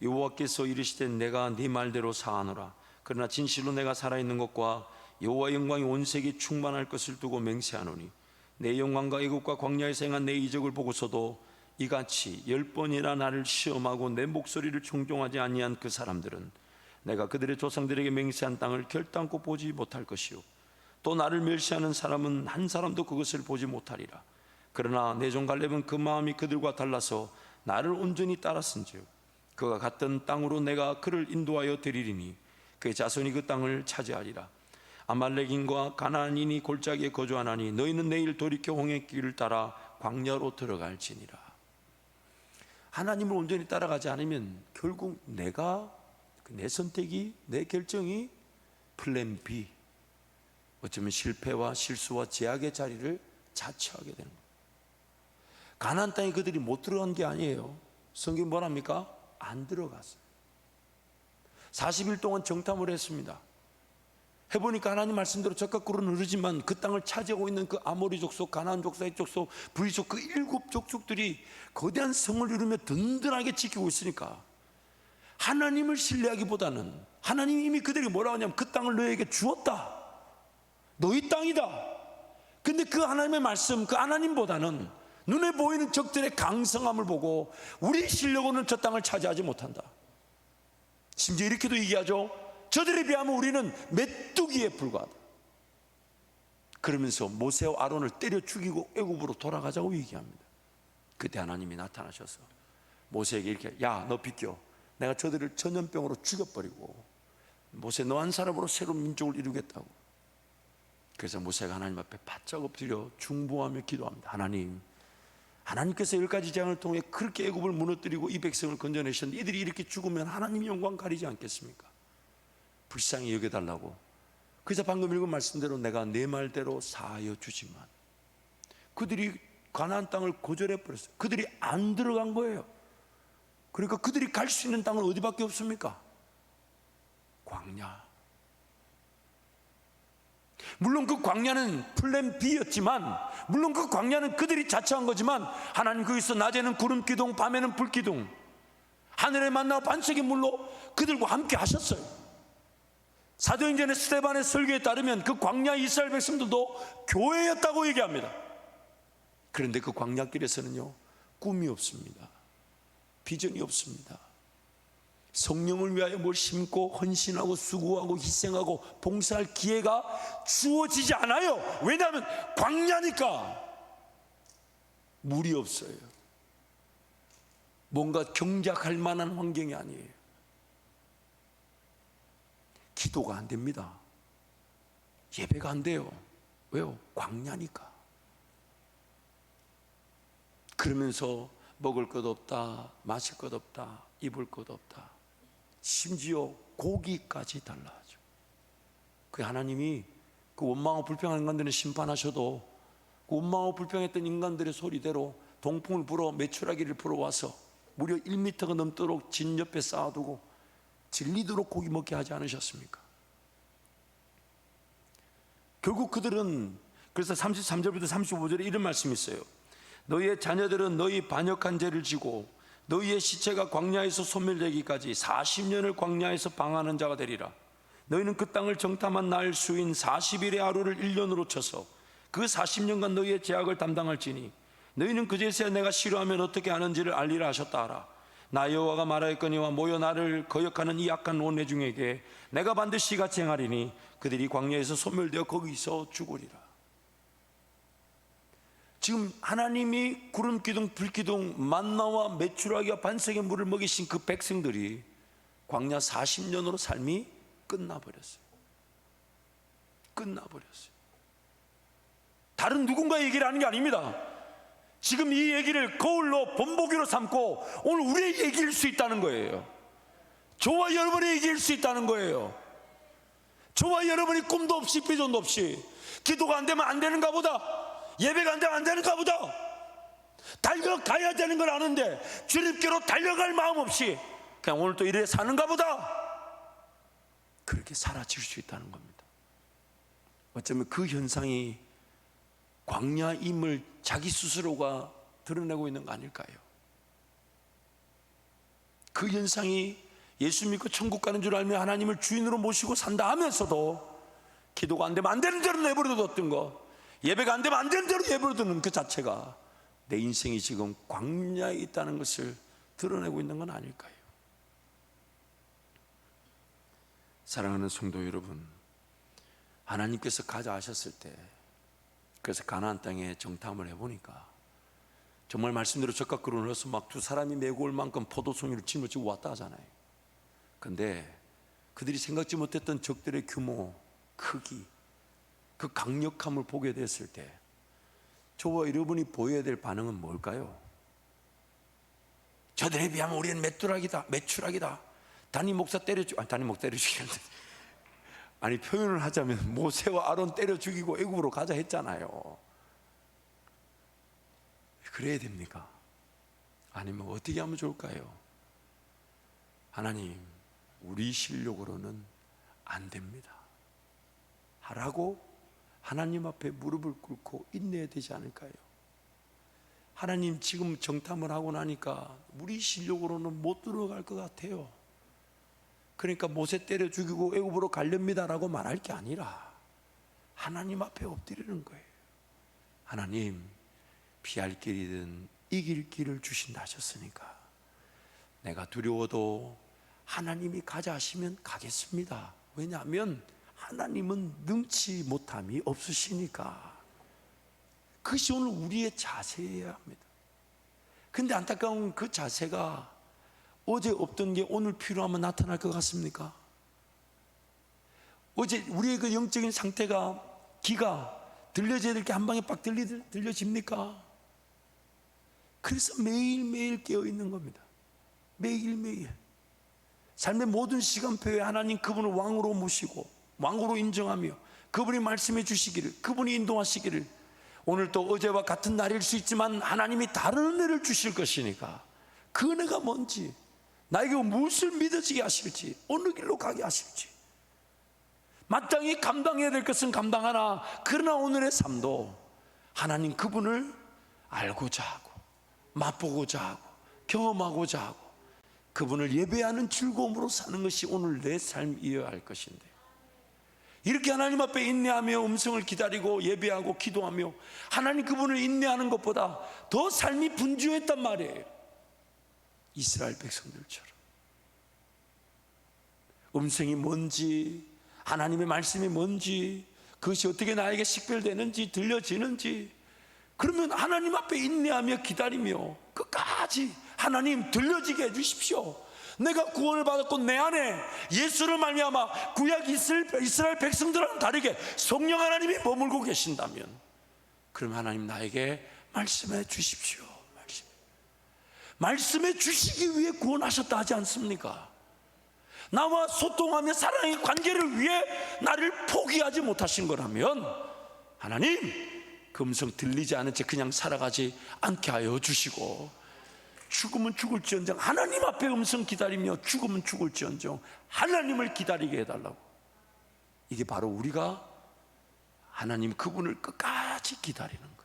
여호와께서 이르시되 내가 네 말대로 사하노라. 그러나 진실로 내가 살아있는 것과 여호와의 영광이 온 세계에 충만할 것을 두고 맹세하노니 내 영광과 애국과 광야에서 행한 내 이적을 보고서도 이같이 10번이나 나를 시험하고 내 목소리를 청종하지 아니한 그 사람들은 내가 그들의 조상들에게 맹세한 땅을 결단코 보지 못할 것이요 또 나를 멸시하는 사람은 한 사람도 그것을 보지 못하리라. 그러나 내 종 갈렙은 그 마음이 그들과 달라서 나를 온전히 따랐은즉 그가 갔던 땅으로 내가 그를 인도하여 드리리니 그의 자손이 그 땅을 차지하리라. 아말렉인과 가나안인이 골짜기에 거주하나니 너희는 내일 돌이켜 홍해 길을 따라 광야로 들어갈지니라. 하나님을 온전히 따라가지 않으면 결국 내 선택이, 내 결정이 플랜 B, 어쩌면 실패와 실수와 제약의 자리를 자처하게 되는 거예요. 가나안 땅에 그들이 못 들어간 게 아니에요. 성경 뭐랍니까? 안 들어갔어요. 40일 동안 정탐을 했습니다. 해보니까 하나님 말씀대로 적각구로는 흐르지만 그 땅을 차지하고 있는 그 아모리 족속, 가나안 족속, 헷 족속, 브리 족속, 그 7 족속들이 거대한 성을 이루며 든든하게 지키고 있으니까 하나님을 신뢰하기보다는 하나님이 이미 그들에게 뭐라고 하냐면 그 땅을 너에게 주었다. 너희 땅이다. 근데 그 하나님의 말씀, 그 하나님보다는 눈에 보이는 적들의 강성함을 보고 우리 실력으로는 저 땅을 차지하지 못한다. 심지어 이렇게도 얘기하죠. 저들에 비하면 우리는 메뚜기에 불과하다. 그러면서 모세와 아론을 때려 죽이고 애굽으로 돌아가자고 얘기합니다. 그때 하나님이 나타나셔서 모세에게 이렇게, 야, 너 비켜. 내가 저들을 전염병으로 죽여버리고 모세 너 한 사람으로 새로운 민족을 이루겠다고. 그래서 모세가 하나님 앞에 바짝 엎드려 중보하며 기도합니다. 하나님께서 10가지 재앙을 통해 그렇게 애굽을 무너뜨리고 이 백성을 건져내셨는데 이들이 이렇게 죽으면 하나님 영광 가리지 않겠습니까? 불쌍히 여겨달라고. 그래서 방금 읽은 말씀대로 내가 내 말대로 사하여 주지만 그들이 가나안 땅을 거절해 버렸어요. 그들이 안 들어간 거예요. 그러니까 그들이 갈 수 있는 땅은 어디밖에 없습니까? 광야. 물론 그 광야는 플랜 B였지만, 물론 그 광야는 그들이 자처한 거지만 하나님 거기서 낮에는 구름 기둥, 밤에는 불 기둥, 하늘에 만나 반석의 물로 그들과 함께 하셨어요. 사도행전의 스데반의 설교에 따르면 그 광야 이스라엘 백성들도 교회였다고 얘기합니다. 그런데 그 광야길에서는요, 꿈이 없습니다. 비전이 없습니다. 성령을 위하여 뭘 심고 헌신하고 수고하고 희생하고 봉사할 기회가 주어지지 않아요. 왜냐하면 광야니까. 물이 없어요. 뭔가 경작할 만한 환경이 아니에요. 기도가 안 됩니다. 예배가 안 돼요. 왜요? 광야니까. 그러면서 먹을 것 없다, 마실 것 없다, 입을 것 없다, 심지어 고기까지 달라하죠. 그 하나님이 그 원망하고 불평한 인간들을 심판하셔도 그 원망하고 불평했던 인간들의 소리대로 동풍을 불어 메추라기를 불어와서 무려 1m가 넘도록 진 옆에 쌓아두고 질리도록 고기 먹게 하지 않으셨습니까? 결국 그들은, 그래서 33절부터 35절에 이런 말씀이 있어요. 너희의 자녀들은 너희 반역한 죄를 지고 너희의 시체가 광야에서 소멸되기까지 40년을 광야에서 방하는 자가 되리라. 너희는 그 땅을 정탐한 날 수인 40일의 하루를 1년으로 쳐서 그 40년간 너희의 죄악을 담당할지니 너희는 그제서야 내가 싫어하면 어떻게 하는지를 알리라 하셨다 하라. 나 여호와가 말하였거니와 모여 나를 거역하는 이 악한 원내 중에게 내가 반드시 같이 행하리니 그들이 광야에서 소멸되어 거기서 죽으리라. 지금 하나님이 구름 기둥, 불 기둥, 만나와 메추라기와 반석의 물을 먹이신 그 백성들이 광야 40년으로 삶이 끝나버렸어요. 끝나버렸어요. 다른 누군가 얘기를 하는 게 아닙니다. 지금 이 얘기를 거울로 본보기로 삼고 오늘 우리의 얘기일 수 있다는 거예요. 저와 여러분의 얘기일 수 있다는 거예요. 저와 여러분이 꿈도 없이 비전도 없이 기도가 안 되면 안 되는가 보다, 예배가 안 되면 안 되는가 보다, 달려가야 되는 걸 아는데 주님께로 달려갈 마음 없이 그냥 오늘 또 이래 사는가 보다, 그렇게 사라질 수 있다는 겁니다. 어쩌면 그 현상이 광야임을 자기 스스로가 드러내고 있는 거 아닐까요? 그 현상이 예수 믿고 천국 가는 줄 알며 하나님을 주인으로 모시고 산다 하면서도 기도가 안 되면 안 되는 대로 내버려뒀던 거, 예배가 안 되면 안 되는 대로 내버려두는 그 자체가 내 인생이 지금 광야에 있다는 것을 드러내고 있는 건 아닐까요? 사랑하는 성도 여러분, 하나님께서 가자 하셨을 때, 그래서 가나안 땅에 정탐을 해보니까 정말 말씀대로 젓가락으로 넣어서 막 두 사람이 메고 올 만큼 포도송이를 짊어지고 왔다 하잖아요. 근데 그들이 생각지 못했던 적들의 규모, 크기, 그 강력함을 보게 됐을 때 저와 여러분이 보여야 될 반응은 뭘까요? 저들에 비하면 우리는 메추라기다. 담임 목사 때려 죽이는데, 아니 표현을 하자면 모세와 아론 때려 죽이고 애굽으로 가자 했잖아요. 그래야 됩니까? 아니면 어떻게 하면 좋을까요? 하나님, 우리 실력으로는 안 됩니다 하라고 하나님 앞에 무릎을 꿇고 인내해야 되지 않을까요? 하나님, 지금 정탐을 하고 나니까 우리 실력으로는 못 들어갈 것 같아요. 그러니까 모세 때려 죽이고 애굽으로 가렵니다라고 말할 게 아니라 하나님 앞에 엎드리는 거예요. 하나님, 피할 길이든 이길 길을 주신다 하셨으니까 내가 두려워도 하나님이 가자 하시면 가겠습니다. 왜냐하면 하나님은 능치 못함이 없으시니까. 그것이 오늘 우리의 자세여야 합니다. 근데 안타까운 그 자세가 어제 없던 게 오늘 필요하면 나타날 것 같습니까? 어제 우리의 그 영적인 상태가, 기가 들려져야 될 게 한 방에 빡 들려집니까? 그래서 매일매일 깨어있는 겁니다. 매일매일 삶의 모든 시간표에 하나님 그분을 왕으로 모시고 왕으로 인정하며 그분이 말씀해 주시기를, 그분이 인도하시기를, 오늘 또 어제와 같은 날일 수 있지만 하나님이 다른 은혜를 주실 것이니까 그 은혜가 뭔지, 나에게 무엇을 믿어지게 하실지, 어느 길로 가게 하실지, 마땅히 감당해야 될 것은 감당하나 그러나 오늘의 삶도 하나님 그분을 알고자 하고 맛보고자 하고 경험하고자 하고 그분을 예배하는 즐거움으로 사는 것이 오늘 내 삶이어야 할 것인데, 이렇게 하나님 앞에 인내하며 음성을 기다리고 예배하고 기도하며 하나님 그분을 인내하는 것보다 더 삶이 분주했단 말이에요. 이스라엘 백성들처럼 음성이 뭔지, 하나님의 말씀이 뭔지, 그것이 어떻게 나에게 식별되는지 들려지는지, 그러면 하나님 앞에 인내하며 기다리며 끝까지 하나님 들려지게 해주십시오. 내가 구원을 받았고 내 안에 예수를 말미암아 구약 이스라엘 백성들과는 다르게 성령 하나님이 머물고 계신다면, 그럼 하나님 나에게 말씀해 주십시오. 말씀해 주시기 위해 구원하셨다 하지 않습니까? 나와 소통하며 사랑의 관계를 위해 나를 포기하지 못하신 거라면 하나님 그 음성 들리지 않은 채 그냥 살아가지 않게 하여 주시고, 죽으면 죽을지언정 하나님 앞에 음성 기다리며 죽으면 죽을지언정 하나님을 기다리게 해달라고. 이게 바로 우리가 하나님 그분을 끝까지 기다리는 거.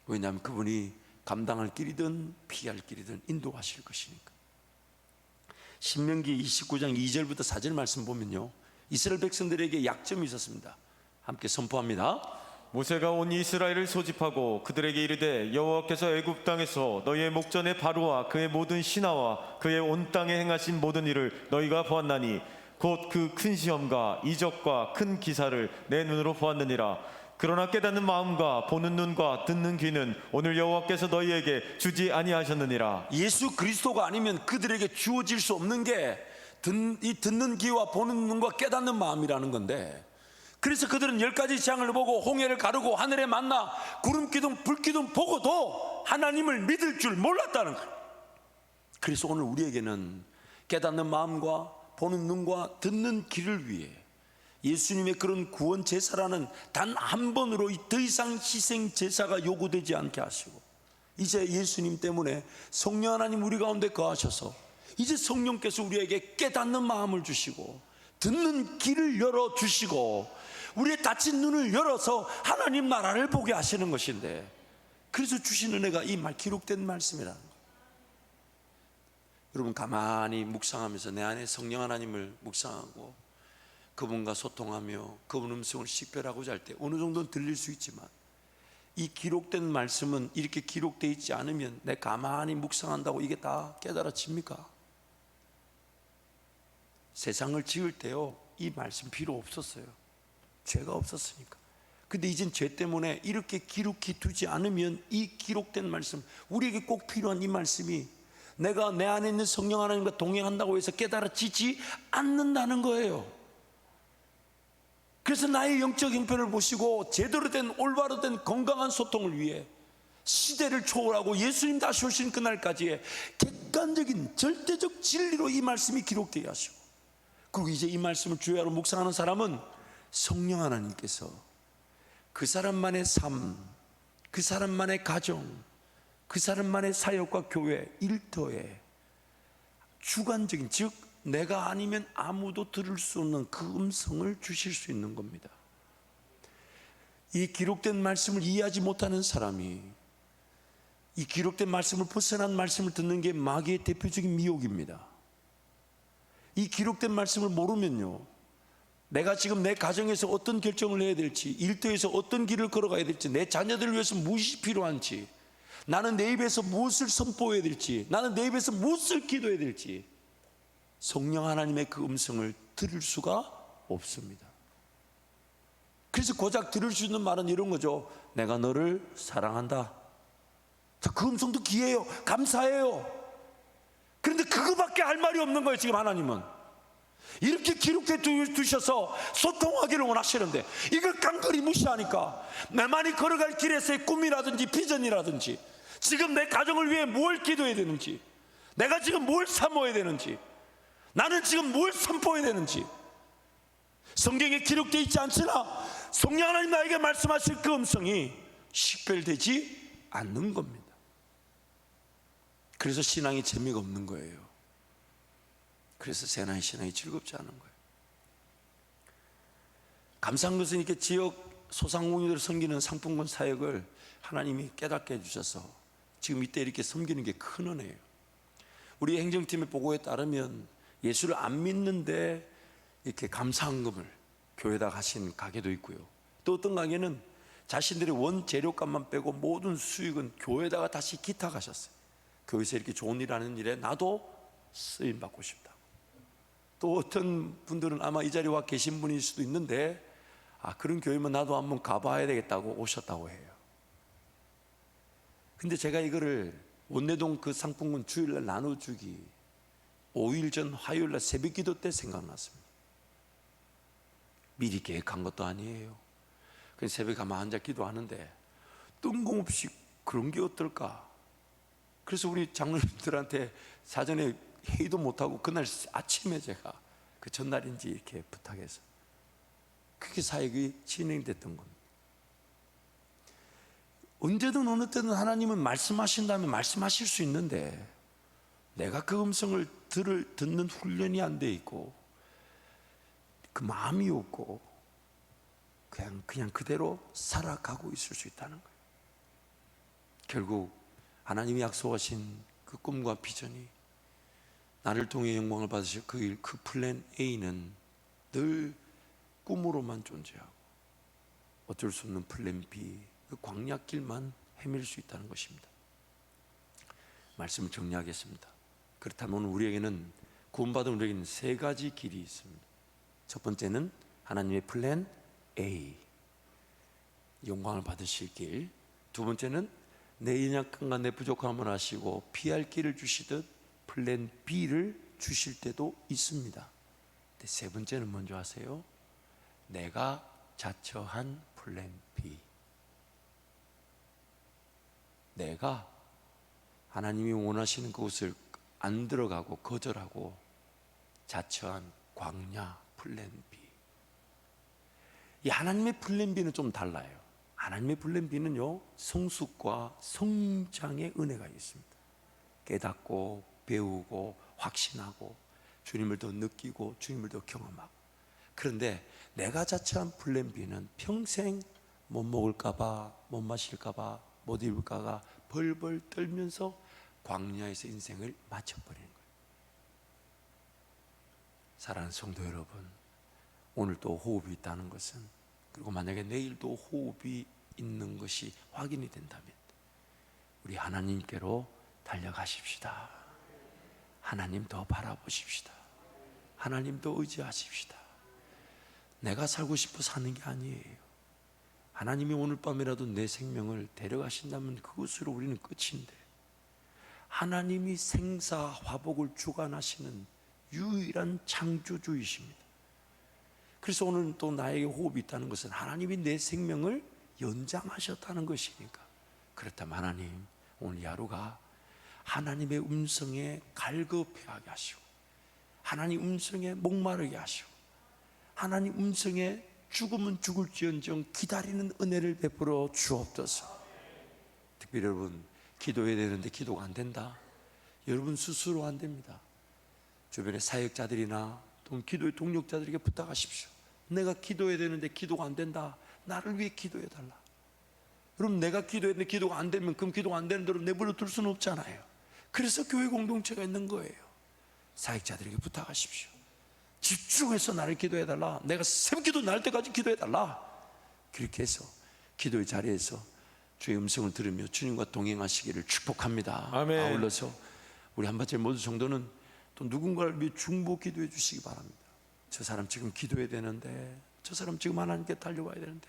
왜냐하면 그분이 감당할 길이든 피할 길이든 인도하실 것이니까. 신명기 29장 2절부터 4절 말씀 보면요, 이스라엘 백성들에게 약점이 있었습니다. 함께 선포합니다. 모세가 온 이스라엘을 소집하고 그들에게 이르되 여호와께서 애굽 땅에서 너희의 목전에 바로와 그의 모든 신하와 그의 온 땅에 행하신 모든 일을 너희가 보았나니 곧 그 큰 시험과 이적과 큰 기사를 내 눈으로 보았느니라. 그러나 깨닫는 마음과 보는 눈과 듣는 귀는 오늘 여호와께서 너희에게 주지 아니하셨느니라. 예수 그리스도가 아니면 그들에게 주어질 수 없는 게 이 듣는 귀와 보는 눈과 깨닫는 마음이라는 건데, 그래서 그들은 10가지 재앙을 보고 홍해를 가르고 하늘에 만나 구름기둥 불기둥 보고도 하나님을 믿을 줄 몰랐다는 거예요. 그래서 오늘 우리에게는 깨닫는 마음과 보는 눈과 듣는 귀를 위해 예수님의 그런 구원 제사라는 단 한 번으로 더 이상 희생 제사가 요구되지 않게 하시고, 이제 예수님 때문에 성령 하나님 우리 가운데 거하셔서 이제 성령께서 우리에게 깨닫는 마음을 주시고 듣는 귀를 열어주시고 우리의 닫힌 눈을 열어서 하나님 나라를 보게 하시는 것인데, 그래서 주신 은혜가 이 기록된 말씀이라는 거예요. 여러분 가만히 묵상하면서 내 안에 성령 하나님을 묵상하고 그분과 소통하며 그분 음성을 식별하고자 할 때 어느 정도는 들릴 수 있지만, 이 기록된 말씀은 이렇게 기록되어 있지 않으면 내 가만히 묵상한다고 이게 다 깨달아집니까? 세상을 지을 때요 이 말씀 필요 없었어요. 죄가 없었으니까. 근데 이젠 죄 때문에 이렇게 기록해 두지 않으면 이 기록된 말씀, 우리에게 꼭 필요한 이 말씀이 내가 내 안에 있는 성령 하나님과 동행한다고 해서 깨달아지지 않는다는 거예요. 그래서 나의 영적 형편을 보시고 제대로 된 올바로 된 건강한 소통을 위해 시대를 초월하고 예수님 다시 오신 그날까지의 객관적인 절대적 진리로 이 말씀이 기록되게 하시고, 그리고 이제 이 말씀을 주야로 묵상하는 사람은 성령 하나님께서 그 사람만의 삶, 그 사람만의 가정, 그 사람만의 사역과 교회, 일터에 주관적인, 즉 내가 아니면 아무도 들을 수 없는 그 음성을 주실 수 있는 겁니다. 이 기록된 말씀을 이해하지 못하는 사람이 이 기록된 말씀을 벗어난 말씀을 듣는 게 마귀의 대표적인 미혹입니다. 이 기록된 말씀을 모르면요, 내가 지금 내 가정에서 어떤 결정을 해야 될지, 일터에서 어떤 길을 걸어가야 될지, 내 자녀들을 위해서 무엇이 필요한지, 나는 내 입에서 무엇을 선포해야 될지, 나는 내 입에서 무엇을 기도해야 될지, 성령 하나님의 그 음성을 들을 수가 없습니다. 그래서 고작 들을 수 있는 말은 이런 거죠. 내가 너를 사랑한다. 그 음성도 귀해요. 감사해요. 그런데 그거밖에 할 말이 없는 거예요. 지금 하나님은 이렇게 기록해 두셔서 소통하기를 원하시는데 이걸 깡그리 무시하니까 나만이 걸어갈 길에서의 꿈이라든지 비전이라든지, 지금 내 가정을 위해 뭘 기도해야 되는지, 내가 지금 뭘 사모해야 되는지, 나는 지금 뭘 선포해야 되는지 성경에 기록되어 있지 않으나 성령 하나님 나에게 말씀하실 그 음성이 식별되지 않는 겁니다. 그래서 신앙이 재미가 없는 거예요. 그래서 새나이 신앙이 즐겁지 않은 거예요. 감사한 것은 이렇게 지역 소상공인들을 섬기는 상품권 사역을 하나님이 깨닫게 해주셔서 지금 이때 이렇게 섬기는 게 큰 은혜예요. 우리 행정팀의 보고에 따르면 예수를 안 믿는데 이렇게 감사한금을 교회에다 하신 가게도 있고요, 또 어떤 가게는 자신들의 원재료값만 빼고 모든 수익은 교회에다가 다시 기탁하셨어요. 교회에서 이렇게 좋은 일 하는 일에 나도 쓰임 받고 싶다. 또 어떤 분들은 아마 이 자리에 와 계신 분일 수도 있는데, 그런 교회면 나도 한번 가봐야 되겠다고 오셨다고 해요. 근데 제가 이거를 원내동 그 상품권 주일날 나눠주기 5일 전 화요일날 새벽 기도 때 생각났습니다. 미리 계획한 것도 아니에요. 그래서 새벽에 가만 앉아 기도하는데 뜬금없이 그런 게 어떨까. 그래서 우리 장로님들한테 사전에 회의도 못하고 그날 아침에 제가 그 전날인지 이렇게 부탁해서 그렇게 사역이 진행됐던 겁니다. 언제든 어느 때든 하나님은 말씀하신다면 말씀하실 수 있는데 내가 그 음성을 듣는 훈련이 안 돼 있고 그 마음이 없고 그냥 그대로 살아가고 있을 수 있다는 거예요. 결국 하나님이 약속하신 그 꿈과 비전이 나를 통해 영광을 받으실 그 플랜 A는 늘 꿈으로만 존재하고 어쩔 수 없는 플랜 B, 그 광야길만 헤맬 수 있다는 것입니다. 말씀을 정리하겠습니다. 그렇다면 우리에게는 구원받은 우리에게는 세 가지 길이 있습니다. 첫 번째는 하나님의 플랜 A, 영광을 받으실 길. 두 번째는 내 연약함과 내 부족함을 아시고 피할 길을 주시듯 플랜 B를 주실 때도 있습니다. 근데 세 번째는 뭔지 아세요? 내가 자처한 플랜 B. 내가 하나님이 원하시는 그곳을 안 들어가고 거절하고 자처한 광야 플랜 B. 이 하나님의 플랜 B는 좀 달라요. 하나님의 플랜 B는요, 성숙과 성장의 은혜가 있습니다. 깨닫고 배우고 확신하고 주님을 더 느끼고 주님을 더 경험하고. 그런데 내가 자처한 플랜 B는 평생 못 먹을까봐, 못 마실까봐, 못 입을까봐 벌벌 떨면서 광야에서 인생을 마쳐버리는 거예요. 사랑하는 성도 여러분, 오늘 또 호흡이 있다는 것은, 그리고 만약에 내일도 호흡이 있는 것이 확인이 된다면 우리 하나님께로 달려가십시다. 하나님 더 바라보십시다. 하나님 더 의지하십시다. 내가 살고 싶어 사는 게 아니에요. 하나님이 오늘 밤이라도 내 생명을 데려가신다면 그것으로 우리는 끝인데, 하나님이 생사화복을 주관하시는 유일한 창조주이십니다. 그래서 오늘 또 나에게 호흡이 있다는 것은 하나님이 내 생명을 연장하셨다는 것이니까, 그렇다면 하나님, 오늘 이 하루가 하나님의 음성에 갈급해하게 하시고, 하나님 음성에 목마르게 하시고, 하나님 음성에 죽으면 죽을지언정 기다리는 은혜를 베풀어 주옵소서. 특별히 여러분, 기도해야 되는데 기도가 안 된다, 여러분 스스로 안 됩니다. 주변의 사역자들이나 또 기도의 동력자들에게 부탁하십시오. 내가 기도해야 되는데 기도가 안 된다, 나를 위해 기도해 달라. 그럼 내가 기도해야 되는데 기도가 안 되면 그럼 기도가 안 되는 대로 내버려 둘 수는 없잖아요. 그래서 교회 공동체가 있는 거예요. 사역자들에게 부탁하십시오. 집중해서 나를 기도해달라. 내가 새벽기도 날 때까지 기도해달라. 그렇게 해서 기도의 자리에서 주의 음성을 들으며 주님과 동행하시기를 축복합니다. 아멘. 아울러서 우리 한바젤 모두 성도는 또 누군가를 위해 중보 기도해 주시기 바랍니다. 저 사람 지금 기도해야 되는데, 저 사람 지금 하나님께 달려와야 되는데,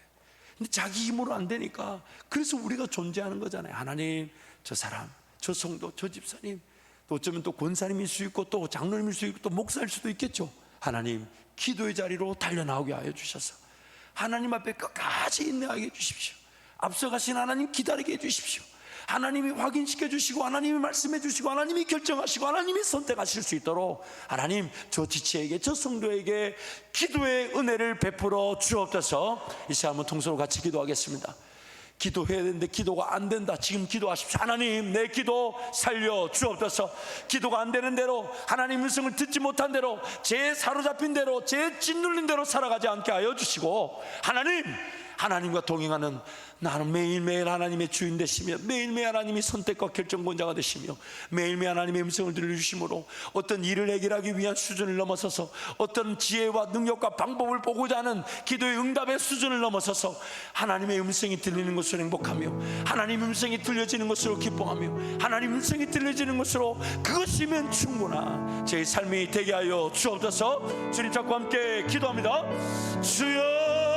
근데 자기 힘으로 안 되니까, 그래서 우리가 존재하는 거잖아요. 하나님, 저 사람, 저 성도, 저 집사님, 또 어쩌면 또 권사님일 수 있고 또 장로님일 수 있고 또 목사일 수도 있겠죠. 하나님, 기도의 자리로 달려나오게 하여 주셔서 하나님 앞에 끝까지 인내하게 해주십시오. 앞서가신 하나님 기다리게 해주십시오. 하나님이 확인시켜 주시고, 하나님이 말씀해 주시고, 하나님이 결정하시고, 하나님이 선택하실 수 있도록 하나님, 저 지체에게, 저 성도에게 기도의 은혜를 베풀어 주옵소서. 이 시간 한번 통성으로 같이 기도하겠습니다. 기도해야 되는데 기도가 안 된다. 지금 기도하십시오. 하나님, 내 기도 살려 주옵소서. 기도가 안 되는 대로, 하나님 음성을 듣지 못한 대로, 제 사로잡힌 대로, 제 짓눌린 대로 살아가지 않게 하여 주시고, 하나님과 동행하는 나는 매일매일 하나님의 주인 되시며, 매일매일 하나님이 선택과 결정권자가 되시며, 매일매일 하나님의 음성을 들려주심으로 어떤 일을 해결하기 위한 수준을 넘어서서, 어떤 지혜와 능력과 방법을 보고자 하는 기도의 응답의 수준을 넘어서서 하나님의 음성이 들리는 것으로 행복하며, 하나님의 음성이 들려지는 것으로 기뻐하며, 하나님의 음성이 들려지는 것으로 그것이면 충분한 제 삶이 되게 하여 주옵소서. 주님 잡고 함께 기도합니다. 주여